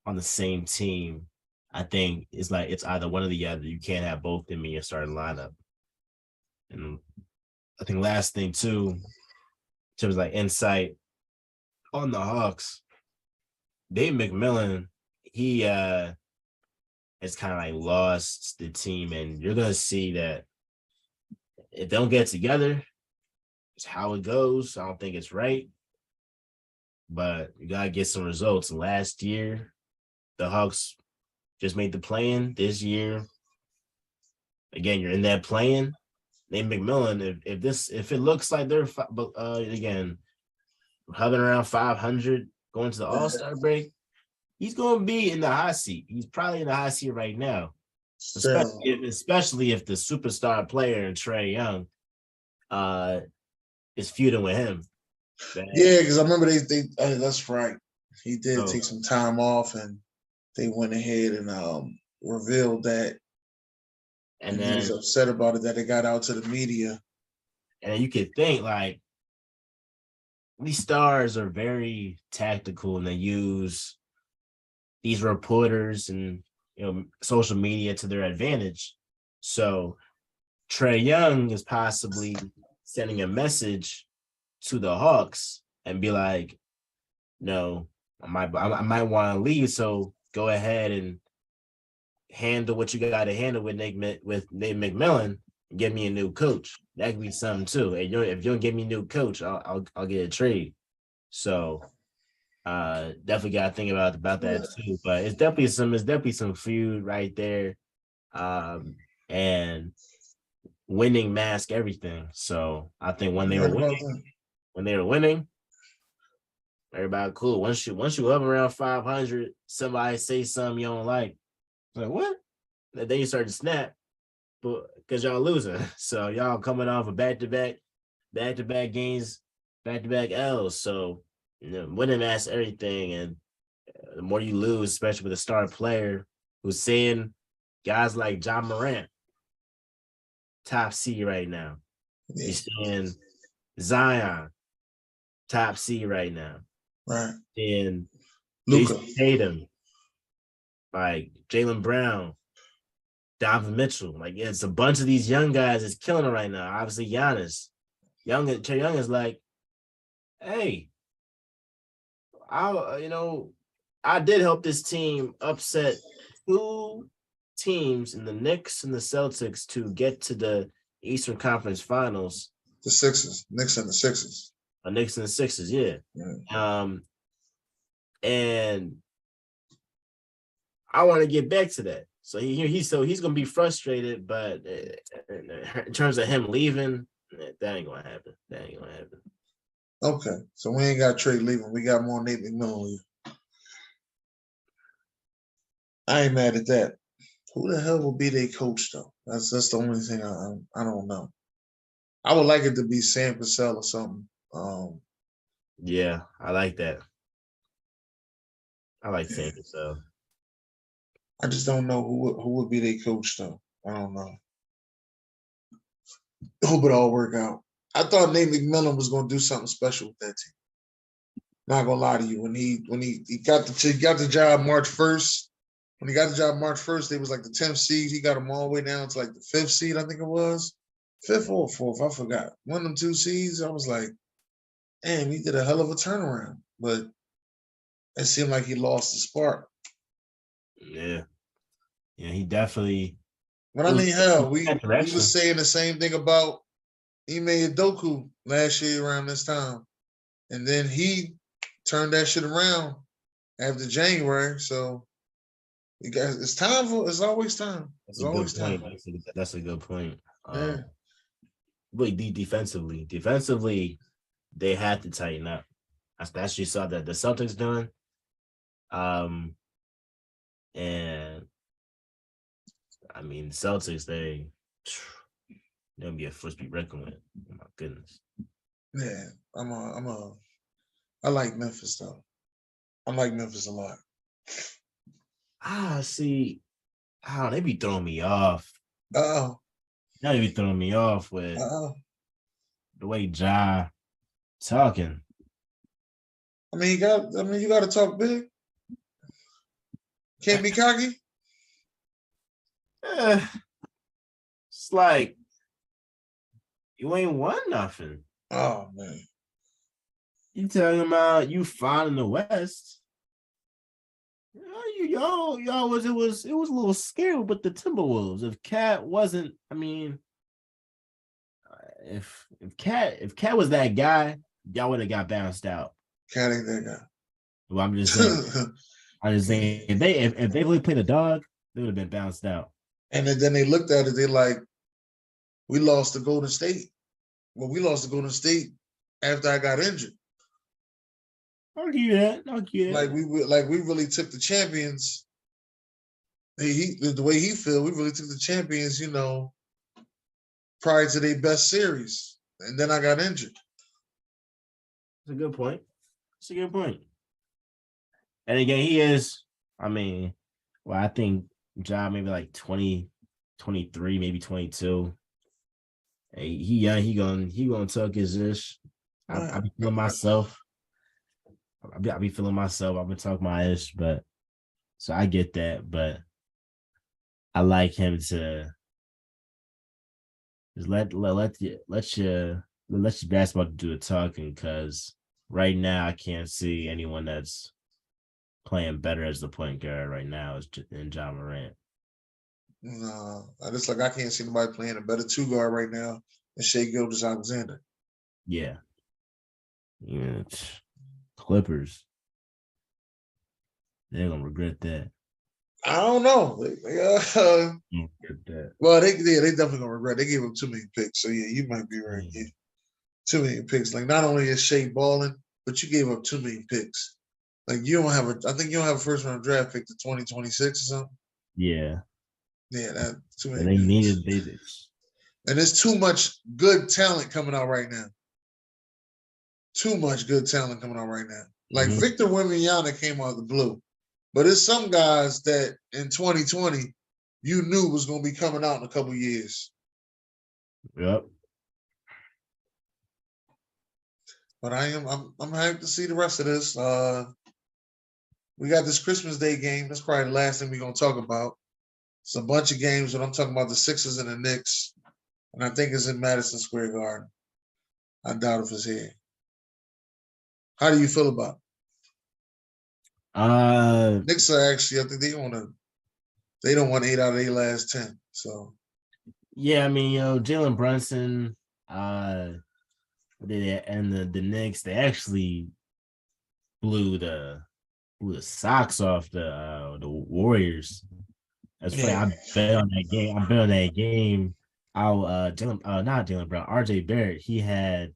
S2: the same team. I think it's either one or the other. You can't have both of them in your starting lineup. And I think last thing too, in terms of insight on the Hawks, Dave McMillan, he has kind of lost the team, and you're gonna see that if they don't get together, it's how it goes. I don't think it's right, but you gotta get some results. Last year, the Hawks just made the play-in. This year, again, you're in that play-in. Nate McMillan, if it looks like they're again hovering around 500 going to the All-Star break, he's going to be in the hot seat. He's probably in the hot seat right now, especially if the superstar player in Trey Young is feuding with him.
S1: Yeah, because I remember they that's right. He did take some time off, and they went ahead and revealed that. And then he was upset about it that it got out to the media.
S2: And you could think these stars are very tactical, and they use these reporters and social media to their advantage. So Trey Young is possibly sending a message to the Hawks and be like, no, I might want to leave. So go ahead and handle what you got to handle with Nate McMillan and give me a new coach. That could be something too. And if you don't give me a new coach, I'll get a trade. So definitely got to think about that too. But it's definitely some feud right there. And winning mask everything. So I think when they were winning, everybody cool. Once you up around 500, somebody say something you don't like. Like what? And then you start to snap, but because y'all losing. So y'all coming off of back-to-back games, back-to-back L's. So winning masks everything, and the more you lose, especially with a star player who's saying guys like John Morant, top C right now. Yeah. He's saying Zion, top C right now.
S1: Right.
S2: and
S1: Luca.
S2: Jason Tatum, like Jalen Brown, Donovan Mitchell. Like it's a bunch of these young guys that's killing it right now. Obviously, Giannis. Trey Young is like, hey, I did help this team upset two teams in the Knicks and the Celtics to get to the Eastern Conference Finals.
S1: The Sixers. Knicks and the Sixers.
S2: Knicks and the Sixers, yeah. And I want to get back to that. So he's gonna be frustrated, but in terms of him leaving, that ain't gonna happen.
S1: Okay, so we ain't got Trey leaving. We got more Nate McMillan leaving. I ain't mad at that. Who the hell will be their coach though? That's the only thing I don't know. I would like it to be Sam Cassell or something.
S2: Yeah, I like that. I like Sam Cassell.
S1: I just don't know who would be their coach though. I don't know. Hope it all work out. I thought Nate McMillan was going to do something special with that team. Not gonna lie to you, when he got the job March 1st. When he got the job March 1st, they was like the 10th seed. He got them all the way down to like the 5th seed, I think it was. 5th or 4th, I forgot. One of them 2 seeds, I was like, damn, he did a hell of a turnaround. But it seemed like he lost the spark.
S2: Yeah, he definitely.
S1: But I mean, hell, we was saying the same thing about Ime Udoka last year around this time. And then he turned that shit around after January. So it's always time.
S2: That's a good point. That's a good point.
S1: Yeah.
S2: But defensively, they had to tighten up. That's you saw that the Celtics doing. And I mean, Celtics, they'll be a force to be reckoned with. Oh my goodness.
S1: Yeah, I like Memphis though. I like Memphis a lot.
S2: See, they be throwing me off.
S1: Now
S2: they be throwing me off with the way Ja talking.
S1: I mean, you got to talk big. Can't be cocky.
S2: It's like you ain't won nothing.
S1: Oh man,
S2: you talking about you fine in the West? Y'all it was a little scary with the Timberwolves. If Cat wasn't, I mean, if Cat was that guy, y'all would have got bounced out.
S1: Cat ain't that guy.
S2: Well, I'm just saying, if they really played a dog, they would have been bounced out.
S1: And then they looked at it, they like, we lost to Golden State. Well, we lost to Golden State after I got injured.
S2: I'll give you that.
S1: Like we really took the champions. The way he feel, we really took the champions, prior to their best series. And then I got injured.
S2: That's a good point. And again, he is, I think Ja maybe like 20, 23, maybe 22. Hey, he gonna tuck his ish. I be feeling myself. I be feeling myself. I've been talking my ish, but so I get that, but I like him to just let your basketball do the talking, because right now I can't see anyone that's playing better as the point guard right now in Ja Morant.
S1: No, I can't see nobody playing a better 2 guard right now than Shai Gilgeous-Alexander.
S2: Yeah. Clippers. They're gonna regret that.
S1: I don't know. Well, they definitely gonna regret. They gave up too many picks. So yeah, you might be right. Yeah. Too many picks. Like not only is Shea balling, but you gave up too many picks. Like I think you don't have a first round draft pick to 2026 or something.
S2: Yeah.
S1: Yeah, that too many.
S2: And they needed this.
S1: And there's too much good talent coming out right now. Too much good talent coming out right now. Like Victor Wembanyama came out of the blue. But there's some guys that in 2020 you knew was going to be coming out in a couple years.
S2: Yep.
S1: But I'm hyped to see the rest of this. We got this Christmas Day game. That's probably the last thing we're gonna talk about. It's a bunch of games, but I'm talking about the Sixers and the Knicks, and I think it's in Madison Square Garden. I doubt if it's here. How do you feel about it? Knicks are actually, I think they don't want 8 out of their last 10. So
S2: yeah, I mean, Jalen Brunson, and the Knicks, they actually blew the socks off the Warriors. That's funny.
S1: yeah,
S2: I bet on that game. I bet on that game. Not Jalen Brown, RJ Barrett. He had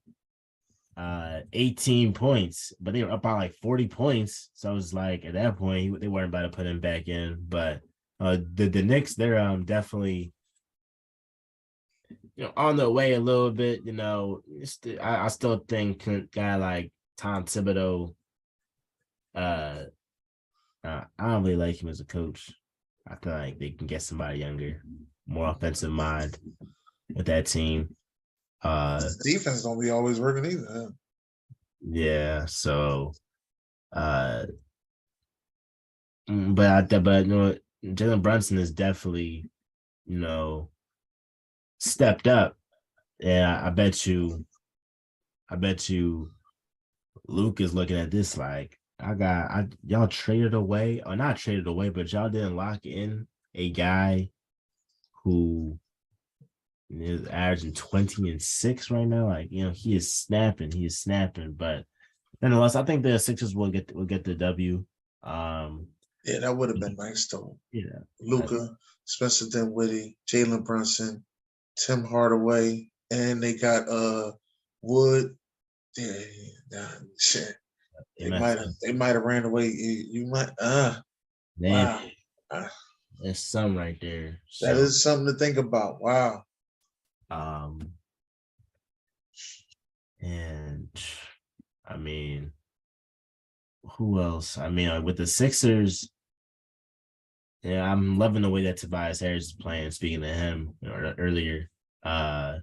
S2: 18 points, but they were up by like 40 points. So I was like, at that point, they weren't about to put him back in. But the Knicks, they're definitely on their way a little bit. I still think a guy like Tom Thibodeau. I don't really like him as a coach. I feel like they can get somebody younger, more offensive mind with that team.
S1: defense don't be always working either.
S2: Yeah. So, Jalen Brunson is definitely, stepped up. Yeah, I bet you, Luke is looking at this like y'all traded away, or not traded away, but y'all didn't lock in a guy who is averaging 20 and 6 right now. Like, he is snapping. But nonetheless, I think the Sixers will get the W.
S1: Yeah, that would have been nice though.
S2: Yeah.
S1: Luka, Spencer Dinwiddie, Jalen Brunson, Tim Hardaway, and they got Wood. Yeah, shit. They might have ran away. You might wow.
S2: There's some right there.
S1: That is something to think about. Wow.
S2: And I mean, who else? I mean, with the Sixers, yeah, I'm loving the way that Tobias Harris is playing. Speaking to him earlier, that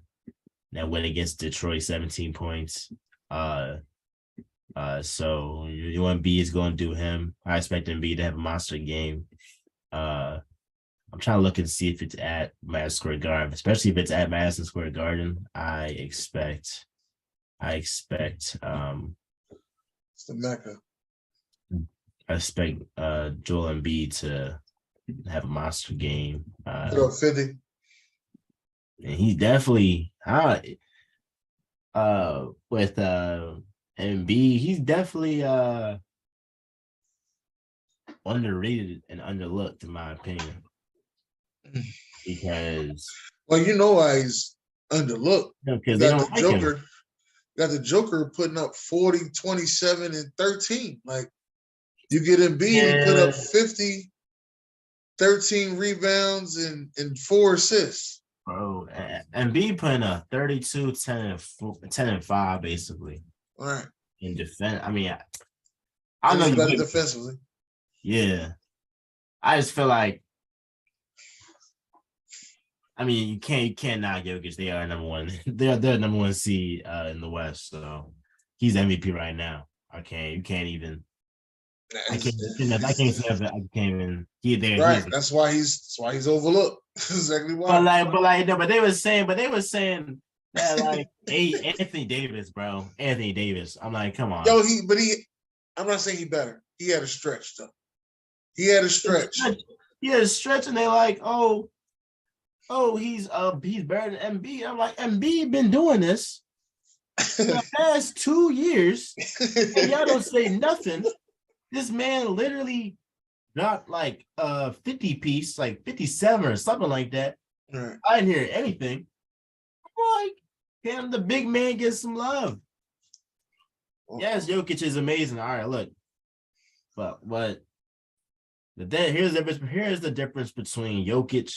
S2: win against Detroit, 17 points. So Embiid is going to do him. I expect Embiid to have a monster game. I'm trying to look and see if it's at Madison Square Garden, especially if it's at Madison Square Garden. I expect
S1: It's the Mecca.
S2: Joel Embiid to have a monster game.
S1: Put up 50.
S2: And he's definitely with Embiid, he's definitely underrated and underlooked, in my opinion. Because
S1: you know why he's underlooked.
S2: Because they don't like
S1: Joker.
S2: him.
S1: Got the Joker putting up 40, 27, and 13. Like, you get Embiid, he put up 50, 13 rebounds, and 4 assists.
S2: Bro, Embiid putting up 32, 10 and 5, basically.
S1: All right.
S2: In defense. I mean, I know
S1: better defensively.
S2: Yeah. I just feel like, I mean, you can't knock Jokic. They are number one. They're number one seed in the West. So he's MVP right now. I can't even. I can't even.
S1: Right. That's why he's overlooked. Exactly why.
S2: But they were saying that like, hey, Anthony Davis, bro. Anthony Davis. I'm like, come on.
S1: I'm not saying he better. He had a stretch though. He had a stretch.
S2: And they like, oh, he's better than Embiid. I'm like, Embiid been doing this for the past 2 years, and y'all don't say nothing. This man literally got like 50 piece, like 57 or something like that.
S1: Right.
S2: I didn't hear anything. I'm like, can the big man get some love? Yes, Jokic is amazing. All right, look, but here's the difference between Jokic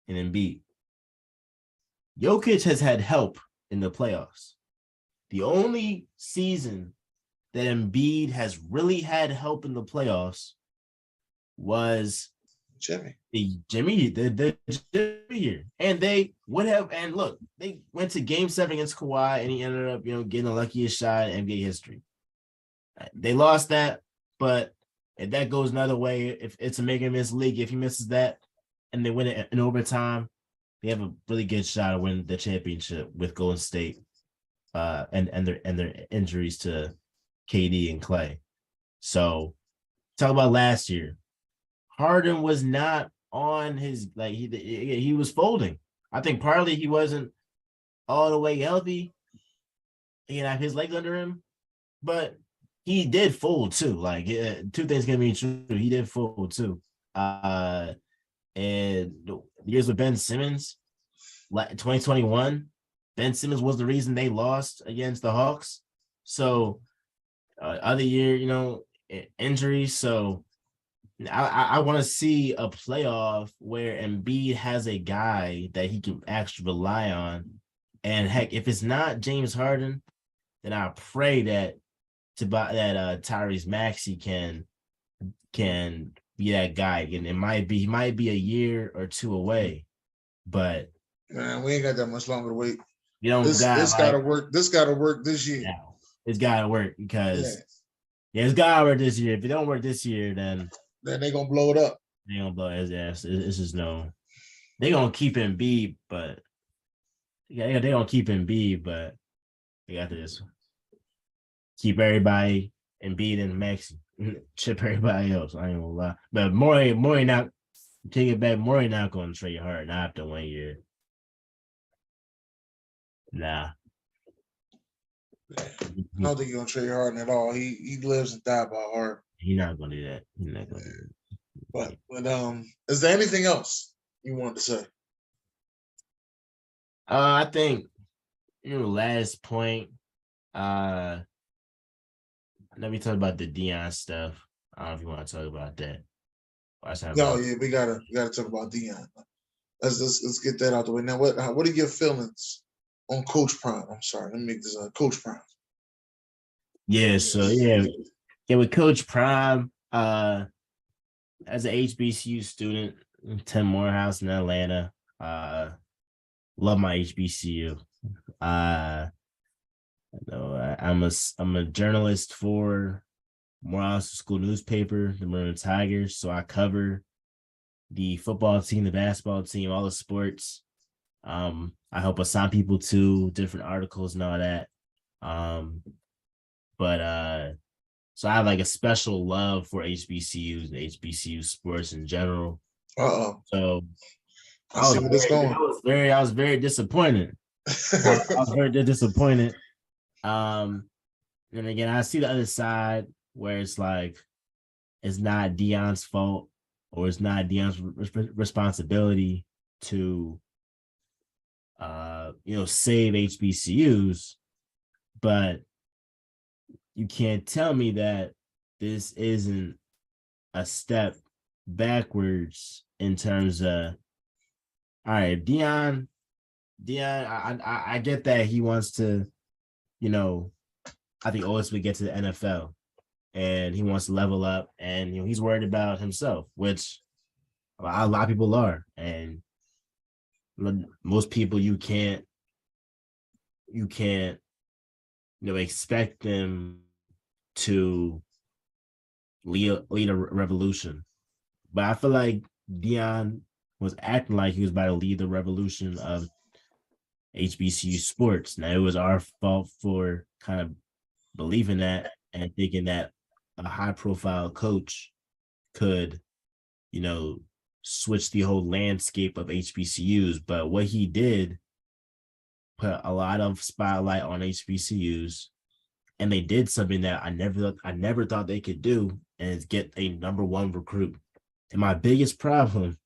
S2: and Embiid. Jokic has had help in the playoffs. The only season that Embiid has really had help in the playoffs was The Jimmy year. And they would have, and look, they went to game 7 against Kawhi, and he ended up, getting the luckiest shot in NBA history. They lost that, but if that goes another way, if it's a make and miss league, if he misses that and they win it in overtime, they have a really good shot of winning the championship with Golden State, and their injuries to KD and Clay. So talk about last year. Harden was not on his, like, he was folding. I think partly he wasn't all the way healthy. He didn't have his legs under him, but he did fold too. Like, two things can be true. He did fold too. And the years with Ben Simmons, 2021, Ben Simmons was the reason they lost against the Hawks. So other year, injuries. So I want to see a playoff where Embiid has a guy that he can actually rely on. And heck, if it's not James Harden, then I pray that Tyrese Maxey can be that guy. And he might be a year or two away, but
S1: man, we ain't got that much longer to wait.
S2: This
S1: gotta work. This gotta work this year.
S2: Now, it's gotta work because it's gotta work this year. If it don't work this year, then
S1: they're gonna blow it up.
S2: They're gonna blow his ass. It's just no. They're gonna keep Embiid, but they're gonna keep Embiid, but they got this. Keep everybody Embiid and Maxey. Chip everybody else. I ain't gonna lie. But Morey not take it back. Morey not gonna trade hard not after 1 year. Nah.
S1: I don't think he's gonna trade Harden at all. He lives and dies by Harden.
S2: He's not gonna do that. He's not gonna do that.
S1: But is there anything else you want to say?
S2: I think last point. Let me talk about the Deion stuff. I don't know if you want to talk about that.
S1: We gotta talk about Deion. Let's get that out the way. Now, what are your feelings on Coach Prime? I'm sorry, let me make this Coach Prime.
S2: Yeah, so with Coach Prime, as an HBCU student, 10 Morehouse in Atlanta, love my HBCU. I'm a journalist for Morehouse School newspaper, the Maroon Tigers. So I cover the football team, the basketball team, all the sports. I help assign people to different articles and all that. So I have like a special love for HBCUs and HBCU sports in general. So I was very disappointed. I was very disappointed. And again, I see the other side where it's like it's not Deion's fault or it's not Deion's responsibility to save HBCUs, but you can't tell me that this isn't a step backwards in terms of, all right, Deion, I get that he wants to, I think ultimately get to the NFL and he wants to level up and, he's worried about himself, which a lot of people are. And most people you can't expect them to lead a revolution. But I feel like Deion was acting like he was about to lead the revolution of HBCU sports. Now, it was our fault for kind of believing that and thinking that a high-profile coach could, switch the whole landscape of HBCUs. But what he did put a lot of spotlight on HBCUs, and they did something that I never thought they could do, and it's get a number 1 recruit. And my biggest problem,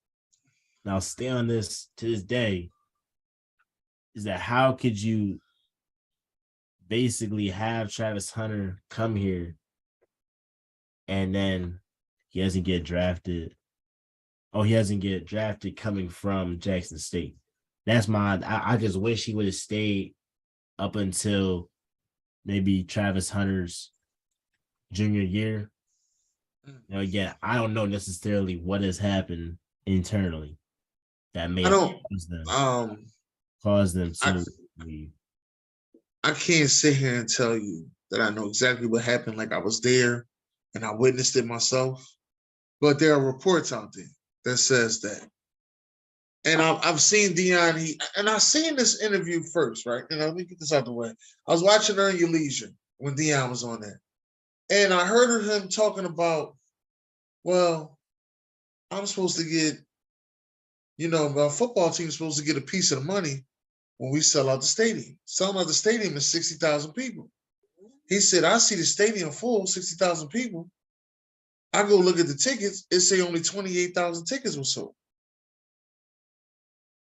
S2: and I'll stay on this to this day, is that how could you basically have Travis Hunter come here and then he doesn't get drafted? Oh, he doesn't get drafted coming from Jackson State. That's I just wish he would have stayed up until maybe Travis Hunter's junior year Again, I don't know necessarily what has happened internally that may
S1: I
S2: have
S1: don't.
S2: caused them
S1: I
S2: to leave.
S1: I can't sit here and tell you that I know exactly what happened. Like I was there and I witnessed it myself. But there are reports out there that says that. And I've seen Dion. And I seen this interview first, right? And let me get this out the way. I was watching Earn Your Leisure when Dion was on there, and I heard him talking about, well, I'm supposed to get, our football team is supposed to get a piece of the money when we sell out the stadium. Selling out the stadium is 60,000 people. He said, I see the stadium full, 60,000 people. I go look at the tickets, it say only 28,000 tickets were sold.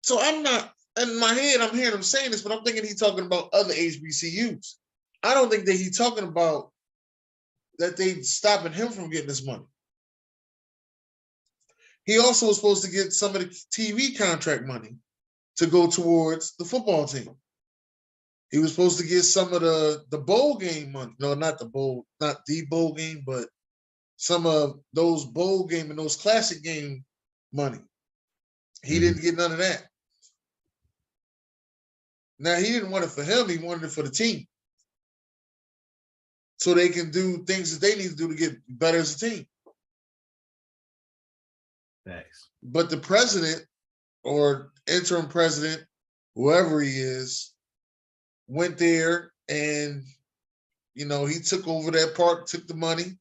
S1: So I'm not, in my head, I'm hearing him saying this, but I'm thinking he's talking about other HBCUs. I don't think that he's talking about that they stopping him from getting this money. He also was supposed to get some of the TV contract money to go towards the football team. He was supposed to get some of the bowl game money. No, not the bowl game, but some of those bowl game and those classic game money. He didn't get none of that. Now, he didn't want it for him. He wanted it for the team. So they can do things that they need to do to get better as a team.
S2: Thanks.
S1: But the president or interim president, whoever he is, went there and, he took over that part, took the money.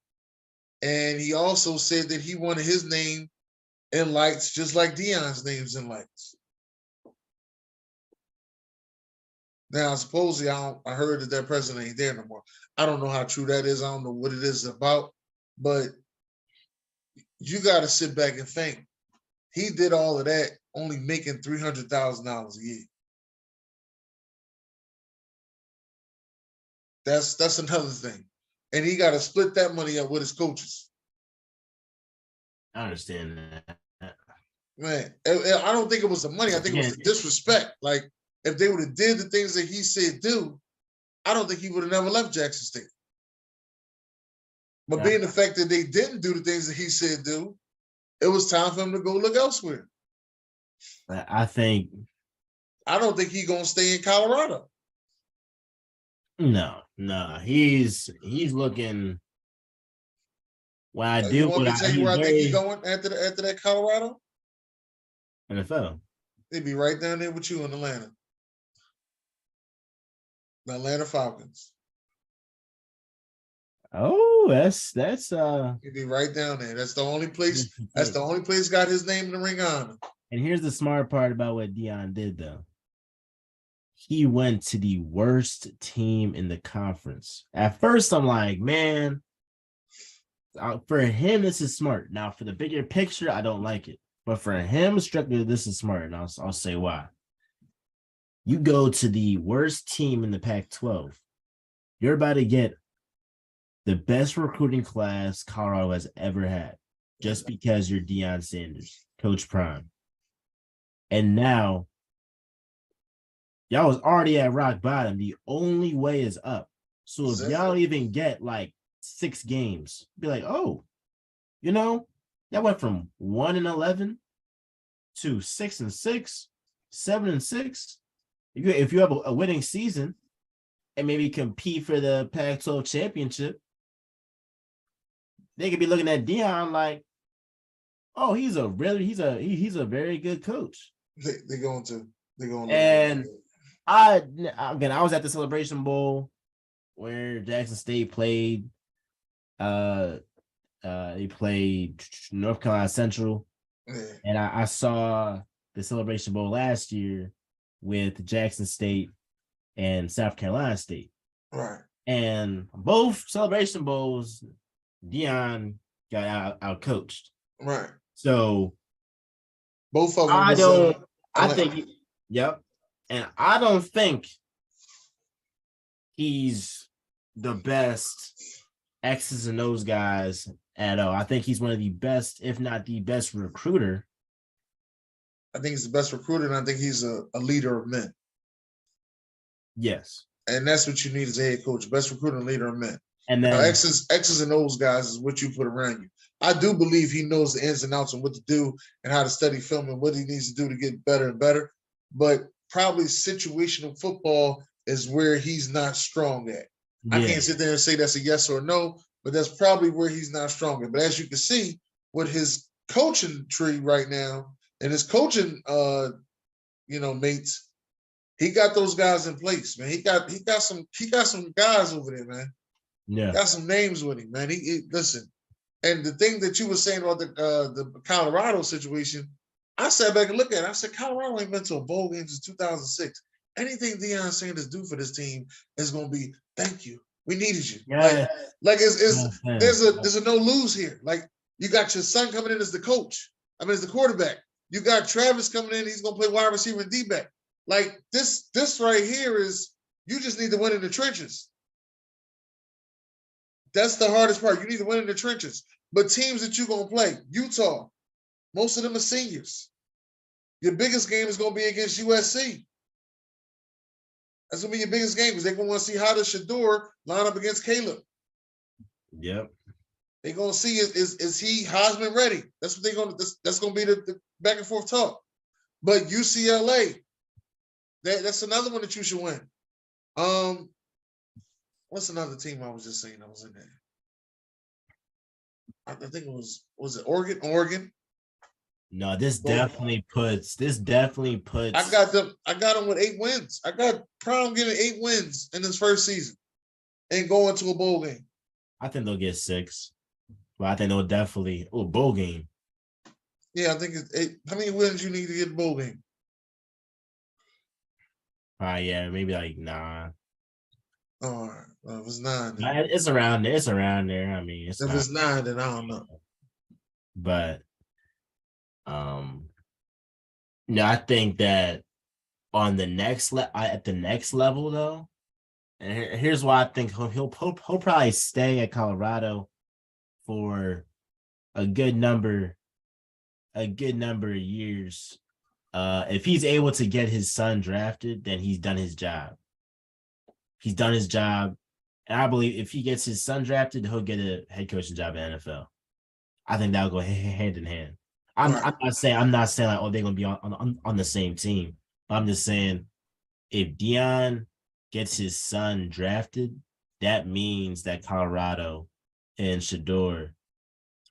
S1: And he also said that he wanted his name in lights, just like Dion's name's in lights. Now, supposedly, I heard that president ain't there no more. I don't know how true that is. I don't know what it is about. But you got to sit back and think. He did all of that only making $300,000 a year. That's another thing. And he got to split that money up with his coaches.
S2: I understand that.
S1: Man, I don't think it was the money. I think it was the disrespect. Like, if they would have did the things that he said do, I don't think he would have never left Jackson State. But being the fact that they didn't do the things that he said do, it was time for him to go look elsewhere.
S2: I
S1: don't think he's gonna stay in Colorado.
S2: No, he's looking. Well, I do.
S1: You want me to tell you where I think he's going after that Colorado?
S2: NFL.
S1: They'd be right down there with you in Atlanta. The Atlanta Falcons.
S2: Oh, that's
S1: He'd be right down there. That's the only place. That's the only place got his name in the ring on him.
S2: And here's the smart part about what Dion did, though. He went to the worst team in the conference. At first, I'm like, man, for him, this is smart. Now, for the bigger picture, I don't like it. But for him, strictly, this is smart, and I'll say why. You go to the worst team in the Pac-12. You're about to get the best recruiting class Colorado has ever had, just because you're Deion Sanders, Coach Prime. And now, y'all was already at rock bottom. The only way is up. So if y'all even get like 6 games, be like, oh, y'all went from 1-11 to 6-6, 7-6. If you have a winning season and maybe compete for the Pac-12 championship, they could be looking at Dion like, oh, he's a very good coach.
S1: They're going to.
S2: And I was at the Celebration Bowl where Jackson State played. They played North Carolina Central, and I saw the Celebration Bowl last year with Jackson State and South Carolina State.
S1: Right.
S2: And both Celebration Bowls, Dion got out coached.
S1: Right.
S2: So
S1: both of them.
S2: And I don't think he's the best X's and O's guys at all. I think he's one of the best, if not the best recruiter.
S1: I think he's the best recruiter, and I think he's a leader of men.
S2: Yes.
S1: And that's what you need as a head coach, best recruiter and leader of men.
S2: And then
S1: X's and O's guys is what you put around you. I do believe he knows the ins and outs and what to do and how to study film and what he needs to do to get better and better. But probably situational football is where he's not strong at. I
S2: Yeah,
S1: can't sit there and say that's a yes or no, but that's probably where he's not strong at. But as you can see, with his coaching tree right now and his coaching mates, he got those guys in place, man. He got some guys over there, man.
S2: yeah,
S1: Got some names with him, man. He listen. And the thing that you were saying about the Colorado situation, I sat back and looked at it. I said, Colorado ain't been to a bowl game since 2006. Anything Deion Sanders do for this team is going to be thank you. We needed you.
S2: yeah.
S1: Like
S2: Yeah,
S1: there's a no lose here. Like you got your son coming in as the coach. I mean, as the quarterback. You got Travis coming in. He's going to play wide receiver and D-back. Like this right here is you just need to win in the trenches. That's the hardest part. You need to win in the trenches. But teams that you're going to play, Utah, most of them are seniors. Your biggest game is going to be against USC. That's going to be your biggest game because they're going to want to see how does Shador line up against Caleb.
S2: Yep.
S1: They're going to see is he Heisman ready? That's what they're going to. That's going to be the back and forth talk. But UCLA, that's another one that you should win. What's another team I was just saying I was in there? I think it was it Oregon? Oregon.
S2: No, this definitely puts.
S1: I got them with 8 wins. I got Prime getting 8 wins in his first season and going to a bowl game.
S2: I think they'll get 6. But I think they'll definitely bowl game.
S1: Yeah, I think it's 8. How many wins you need to get a bowl game?
S2: Yeah, maybe like 9.
S1: All right. Well, if it's 9,
S2: It's around there. It's around there. I mean,
S1: if it's 9, then I don't know.
S2: But no, I think that on the next at the next level though, and here's why I think he'll probably stay at Colorado for a good number of years. If he's able to get his son drafted, then he's done his job. He's done his job. And I believe if he gets his son drafted, he'll get a head coaching job in the NFL. I think that'll go hand in hand. I'm not saying like, they're gonna be on the same team. But I'm just saying if Deion gets his son drafted, that means that Colorado and Shador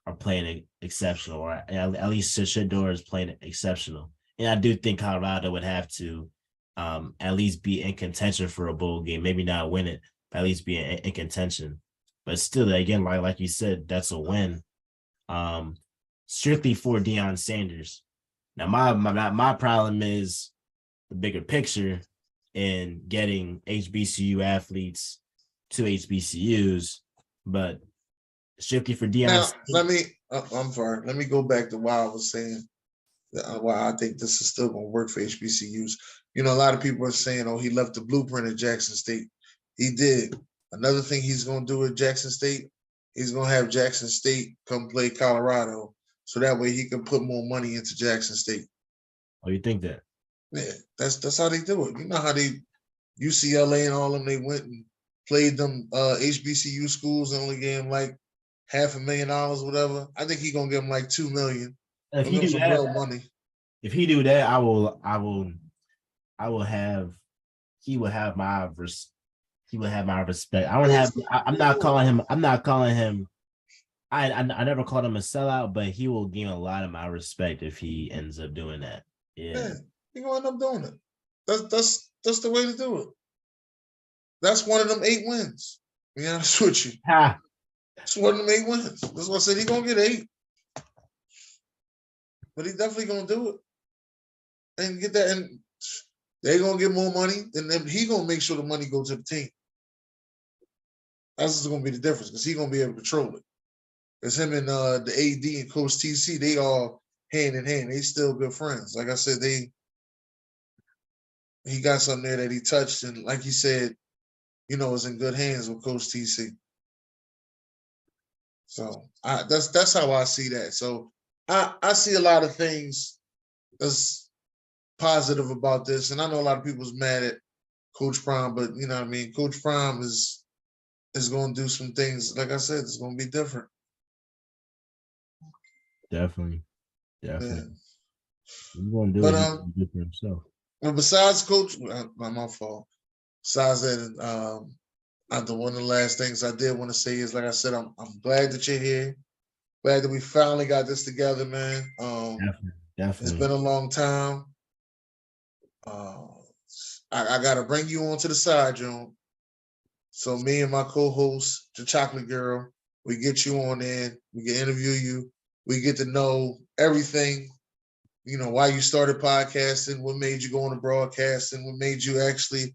S2: are playing exceptional, or at least Shador is playing exceptional. And I do think Colorado would have to at least be in contention for a bowl game. Maybe not win it, but at least be in contention. But still, again, like you said, that's a win. Strictly for Deion Sanders. Now, my problem is the bigger picture in getting HBCU athletes to HBCUs, but strictly for Deion.
S1: Now, I'm sorry. Let me go back to why I was saying why I think this is still going to work for HBCUs. You know, a lot of people are saying, oh, he left the blueprint at Jackson State. He did. Another thing he's going to do at Jackson State, he's going to have Jackson State come play Colorado, so that way he can put more money into Jackson State.
S2: Oh, you think that?
S1: Yeah, that's how they do it. You know how UCLA and all of them, they went and played them HBCU schools and only gave them like $500,000, whatever. I think he's gonna give them like $2 million.
S2: If he do that, real money. If he do that, I will have. He will have my respect. I'm not calling him. I never called him a sellout, but he will gain a lot of my respect if he ends up doing that. Yeah,
S1: he gonna end up doing it. That's the way to do it. That's one of them 8 wins. To be honest with you. It's one of them 8 wins. That's what I said. He gonna get 8, but he definitely gonna do it and get that. And they're gonna get more money, and then he gonna make sure the money goes to the team. That's just gonna be the difference because he gonna be able to control it. Because him and the AD and Coach TC, they all hand in hand. They still good friends. Like I said, he got something there that he touched, and like he said, you know, is in good hands with Coach TC. So that's how I see that. So I see a lot of things that's positive about this, and I know a lot of people's mad at Coach Prime, but you know what I mean. Coach Prime is going to do some things. Like I said, it's going to be different.
S2: Definitely.
S1: Yeah.
S2: He's gonna do
S1: But
S2: it. He's gonna do it for himself.
S1: well, besides Coach, not my fault. Besides that, one of the last things I did want to say is, like I said, I'm glad that you're here. Glad that we finally got this together, man.
S2: Definitely.
S1: It's
S2: Definitely.
S1: been a long time. I got to bring you onto the side, June. So me and my co-host, the Chocolate Girl, we get you on in. We can interview you. We get to know everything. You know, why you started podcasting, what made you go into broadcasting, what made you actually,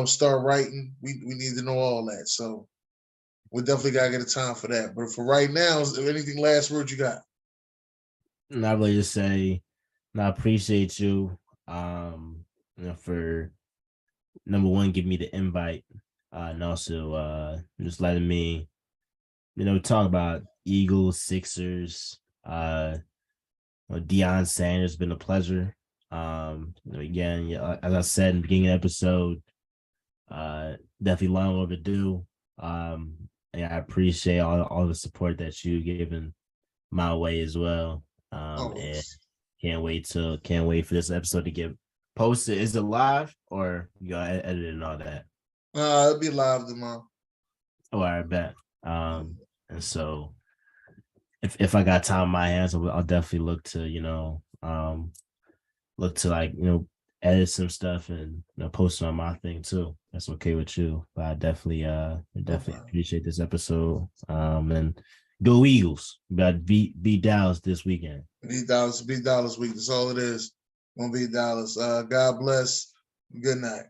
S1: start writing. We need to know all that. So we definitely gotta get a time for that. But for right now, is there anything last word you got?
S2: And I really just say, and I appreciate you, for number one, give me the invite, and also just letting me, talk about Eagles, Sixers, Deion Sanders. Been a pleasure. Again, yeah, as I said in the beginning of the episode, definitely long overdue. And I appreciate all the support that you given my way as well. And
S1: Always.
S2: can't wait for this episode to get posted. Is it live or you got edited and all that?
S1: It'll be live tomorrow.
S2: Oh, I bet. And so if I got time in my hands, I'll definitely look to look to edit some stuff and post it on my thing too. That's okay with you. But I definitely appreciate this episode. And go Eagles. But beat Dallas this weekend.
S1: Beat Dallas week. That's all it is. Gonna beat Dallas. God bless. Good night.